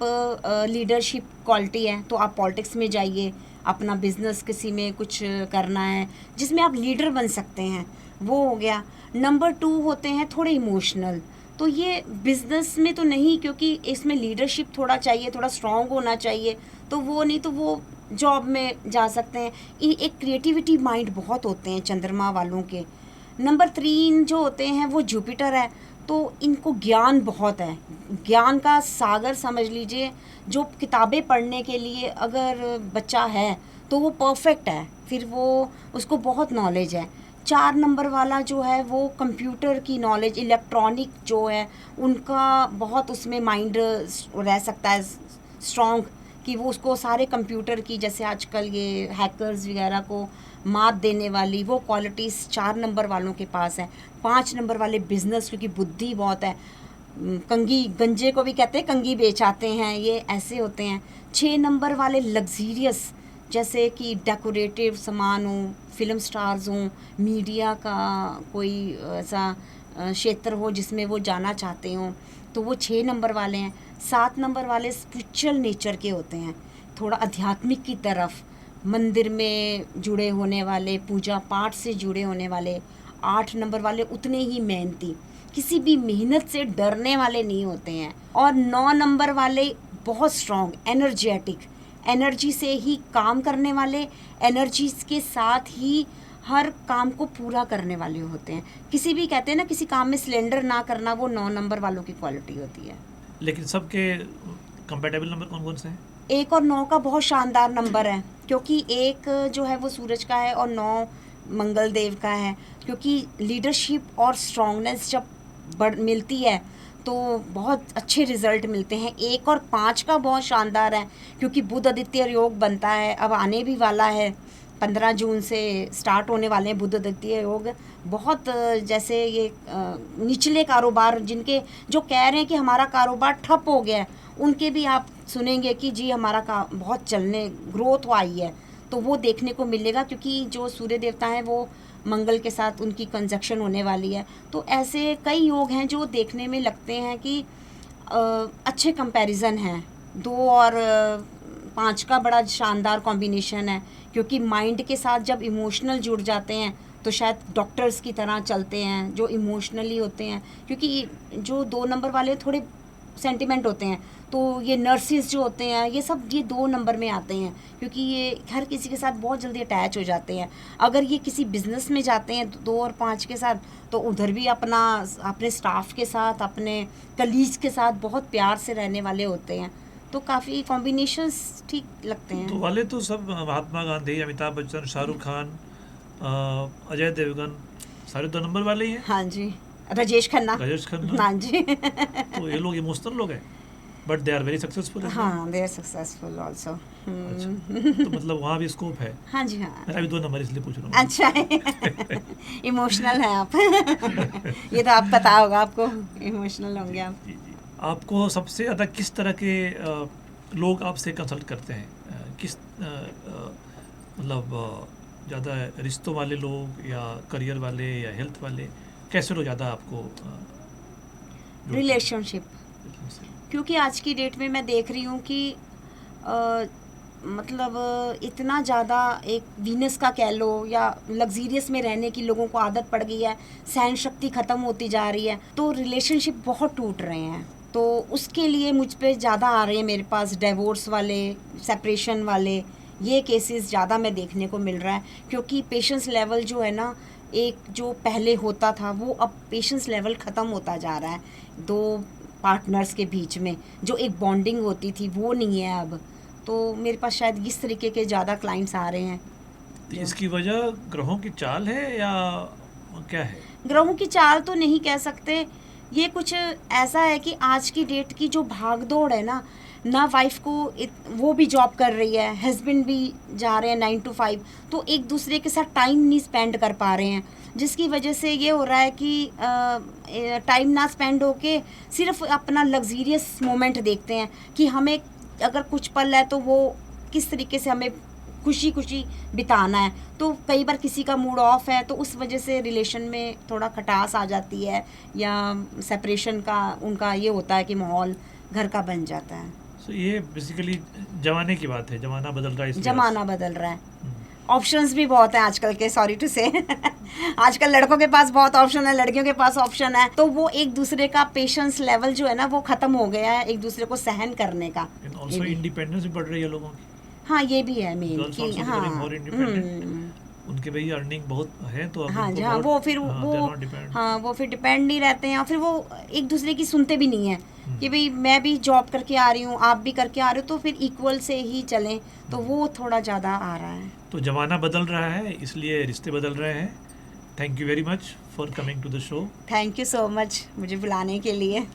लीडरशिप क्वालिटी है तो आप पॉलिटिक्स में जाइए। अपना बिजनेस किसी में कुछ करना है जिसमें आप लीडर बन सकते हैं, वो हो गया। नंबर 2 होते हैं थोड़े इमोशनल, तो ये बिजनेस में तो नहीं, क्योंकि इसमें लीडरशिप थोड़ा चाहिए, थोड़ा स्ट्रांग होना चाहिए, तो वो नहीं, तो वो जॉब में जा सकते हैं। एक क्रिएटिविटी माइंड बहुत होते हैं चंद्रमा वालों के। नंबर 3 जो होते हैं वो जुपिटर है, तो इनको ज्ञान बहुत है, ज्ञान का सागर समझ लीजिए। जो किताबें पढ़ने के लिए अगर बच्चा है तो वो परफेक्ट है, फिर वो उसको बहुत नॉलेज है। 4 नंबर वाला जो है वो कंप्यूटर की नॉलेज, इलेक्ट्रॉनिक जो है उनका बहुत उसमें माइंड रह सकता है स्ट्रॉन्ग, कि वो उसको सारे कंप्यूटर की, जैसे आजकल ये हैकर्स वगैरह को मात देने वाली वो क्वालिटीज़ 4 नंबर वालों के पास है। 5 नंबर वाले बिजनेस, क्योंकि बुद्धि बहुत है। कंगी, गंजे को भी कहते हैं, कंगी बेच आते हैं, ये ऐसे होते हैं। 6 नंबर वाले लग्जीरियस, जैसे कि डेकोरेटिव सामान हो, फिल्म स्टार्स हों, मीडिया का कोई ऐसा क्षेत्र हो जिसमें वो जाना चाहते हों, तो वो 6 नंबर वाले हैं। 7 नंबर वाले स्पिरिचुअल नेचर के होते हैं, थोड़ा आध्यात्मिक की तरफ, मंदिर में जुड़े होने वाले, पूजा पाठ से जुड़े होने वाले। 8 नंबर वाले उतने ही मेहनती, किसी भी मेहनत से डरने वाले नहीं होते हैं। और 9 नंबर वाले बहुत स्ट्रॉन्ग, एनर्जेटिक, एनर्जी से ही काम करने वाले, एनर्जी के साथ ही हर काम को पूरा करने वाले होते हैं। किसी भी कहते हैं ना, किसी काम में सिलेंडर ना करना, वो 9 नंबर वालों की क्वालिटी होती है। लेकिन सबके कंपेटेबल नंबर कौन कौन से हैं? 1 और 9 का बहुत शानदार नंबर है, क्योंकि 1 जो है वो सूरज का है और 9 मंगल देव का है। क्योंकि लीडरशिप और स्ट्रॉन्गनेस जब मिलती है तो बहुत अच्छे रिजल्ट मिलते हैं। 1 और 5 का बहुत शानदार है, क्योंकि बुध आदित्य योग बनता है, अब आने भी वाला है, 15 जून से स्टार्ट होने वाले हैं बुध आदित्य योग। बहुत जैसे ये निचले कारोबार जिनके, जो कह रहे हैं कि हमारा कारोबार ठप हो गया है, उनके भी आप सुनेंगे कि जी हमारा का बहुत चलने, ग्रोथ आई है, तो वो देखने को मिलेगा। क्योंकि जो सूर्य देवता हैं वो मंगल के साथ उनकी कंजक्शन होने वाली है। तो ऐसे कई योग हैं जो देखने में लगते हैं कि अच्छे कंपैरिजन हैं। 2 और 5 का बड़ा शानदार कॉम्बिनेशन है, क्योंकि माइंड के साथ जब इमोशनल जुड़ जाते हैं तो शायद डॉक्टर्स की तरह चलते हैं, जो इमोशनली होते हैं। क्योंकि जो 2 नंबर वाले थोड़े सेंटिमेंट होते हैं, तो ये नर्सिस जो होते हैं ये सब ये 2 नंबर में आते हैं, क्योंकि ये हर किसी के साथ बहुत जल्दी अटैच हो जाते हैं। अगर ये किसी बिजनेस में जाते हैं 2 और 5 के साथ, तो उधर भी अपने स्टाफ के साथ, अपने कलीग्स के साथ बहुत प्यार से रहने वाले होते हैं। तो काफ़ी कॉम्बिनेशंस ठीक लगते हैं। तो वाले तो सब महात्मा गांधी, अमिताभ बच्चन, शाहरुख खान, अजय देवगन, सारे 2 नंबर वाले ही हैं। हाँ जी, राजेश खन्ना। हाँ जी। तो ये लोग इमोशनल लोग हैं, but they are very successful. हाँ, दे आर सक्सेसफुल आल्सो। तो मतलब वहाँ भी स्कोप है। हाँ जी, हाँ। मैं अभी 2 नंबर इसलिए पूछ रहा हूँ। अच्छा है। इमोशनल है आप। ये तो आप पता होगा आपको, इमोशनल होंगे आप। जी जी। आपको सबसे ज़्यादा किस तरह के लोग आपसे कंसल्ट करते हैं? किस मतलब ज़्यादा रिश्तों वाले लोग या करियर वाले या हेल्थ वाले, कैसे लोग ज़्यादा आपको रिलेशनशिप, क्योंकि आज की डेट में मैं देख रही हूँ कि मतलब इतना ज़्यादा एक वीनस का कह लो या लग्जीरियस में रहने की लोगों को आदत पड़ गई है, सहन शक्ति ख़त्म होती जा रही है, तो रिलेशनशिप बहुत टूट रहे हैं। तो उसके लिए मुझ पे ज़्यादा आ रहे हैं मेरे पास डिवोर्स वाले, सेपरेशन वाले, ये केसेस ज़्यादा मैं देखने को मिल रहा है। क्योंकि पेशेंस लेवल जो है ना, एक जो पहले होता था वो अब पेशेंस लेवल ख़त्म होता जा रहा है। 2 पार्टनर्स के बीच में जो एक बॉन्डिंग होती थी वो नहीं है अब। तो मेरे पास शायद इस तरीके के ज़्यादा क्लाइंट्स आ रहे हैं। तो इसकी वजह ग्रहों की चाल है या क्या है? ग्रहों की चाल तो नहीं कह सकते, ये कुछ ऐसा है कि आज की डेट की जो भागदौड़ है ना वाइफ को वो भी जॉब कर रही है, हस्बैंड भी जा रहे हैं 9 to 5, तो एक दूसरे के साथ टाइम नहीं स्पेंड कर पा रहे हैं, जिसकी वजह से ये हो रहा है कि टाइम ना स्पेंड होके सिर्फ अपना लग्जीरियस मोमेंट देखते हैं कि हमें अगर कुछ पल है तो वो किस तरीके से हमें खुशी खुशी बिताना है। तो कई बार किसी का मूड ऑफ है तो उस वजह से रिलेशन में थोड़ा खटास आ जाती है, या सेपरेशन का उनका ये होता है कि माहौल घर का बन जाता है। So, ये बेसिकली जमाने की बात है, जमाना बदल रहा है, जमाना बदल रहा है, ऑप्शंस भी बहुत हैं आजकल के, सॉरी टू से। आजकल लड़कों के पास बहुत ऑप्शन है, लड़कियों के पास ऑप्शन है, तो वो एक दूसरे का पेशेंस लेवल जो है ना वो खत्म हो गया है, एक दूसरे को सहन करने का। ऑल्सो इंडिपेंडेंस भी बढ़ रही है लोगों की। हाँ, ये भी है मेन कि हाँ, उनके भाई अर्निंग बहुत है तो हाँ जी, हाँ, वो फिर वो फिर डिपेंड नहीं रहते हैं, और फिर वो एक दूसरे की सुनते भी नहीं है कि भाई मैं भी जॉब करके आ रही हूँ, आप भी करके आ रहे हो, तो फिर इक्वल से ही चलें, तो वो थोड़ा ज़्यादा आ रहा है। तो ज़माना बदल रहा है, इसलिए रिश्ते बदल रहे हैं। Thank you very much for coming to the show. Thank you so much मुझे बुलाने के लिए।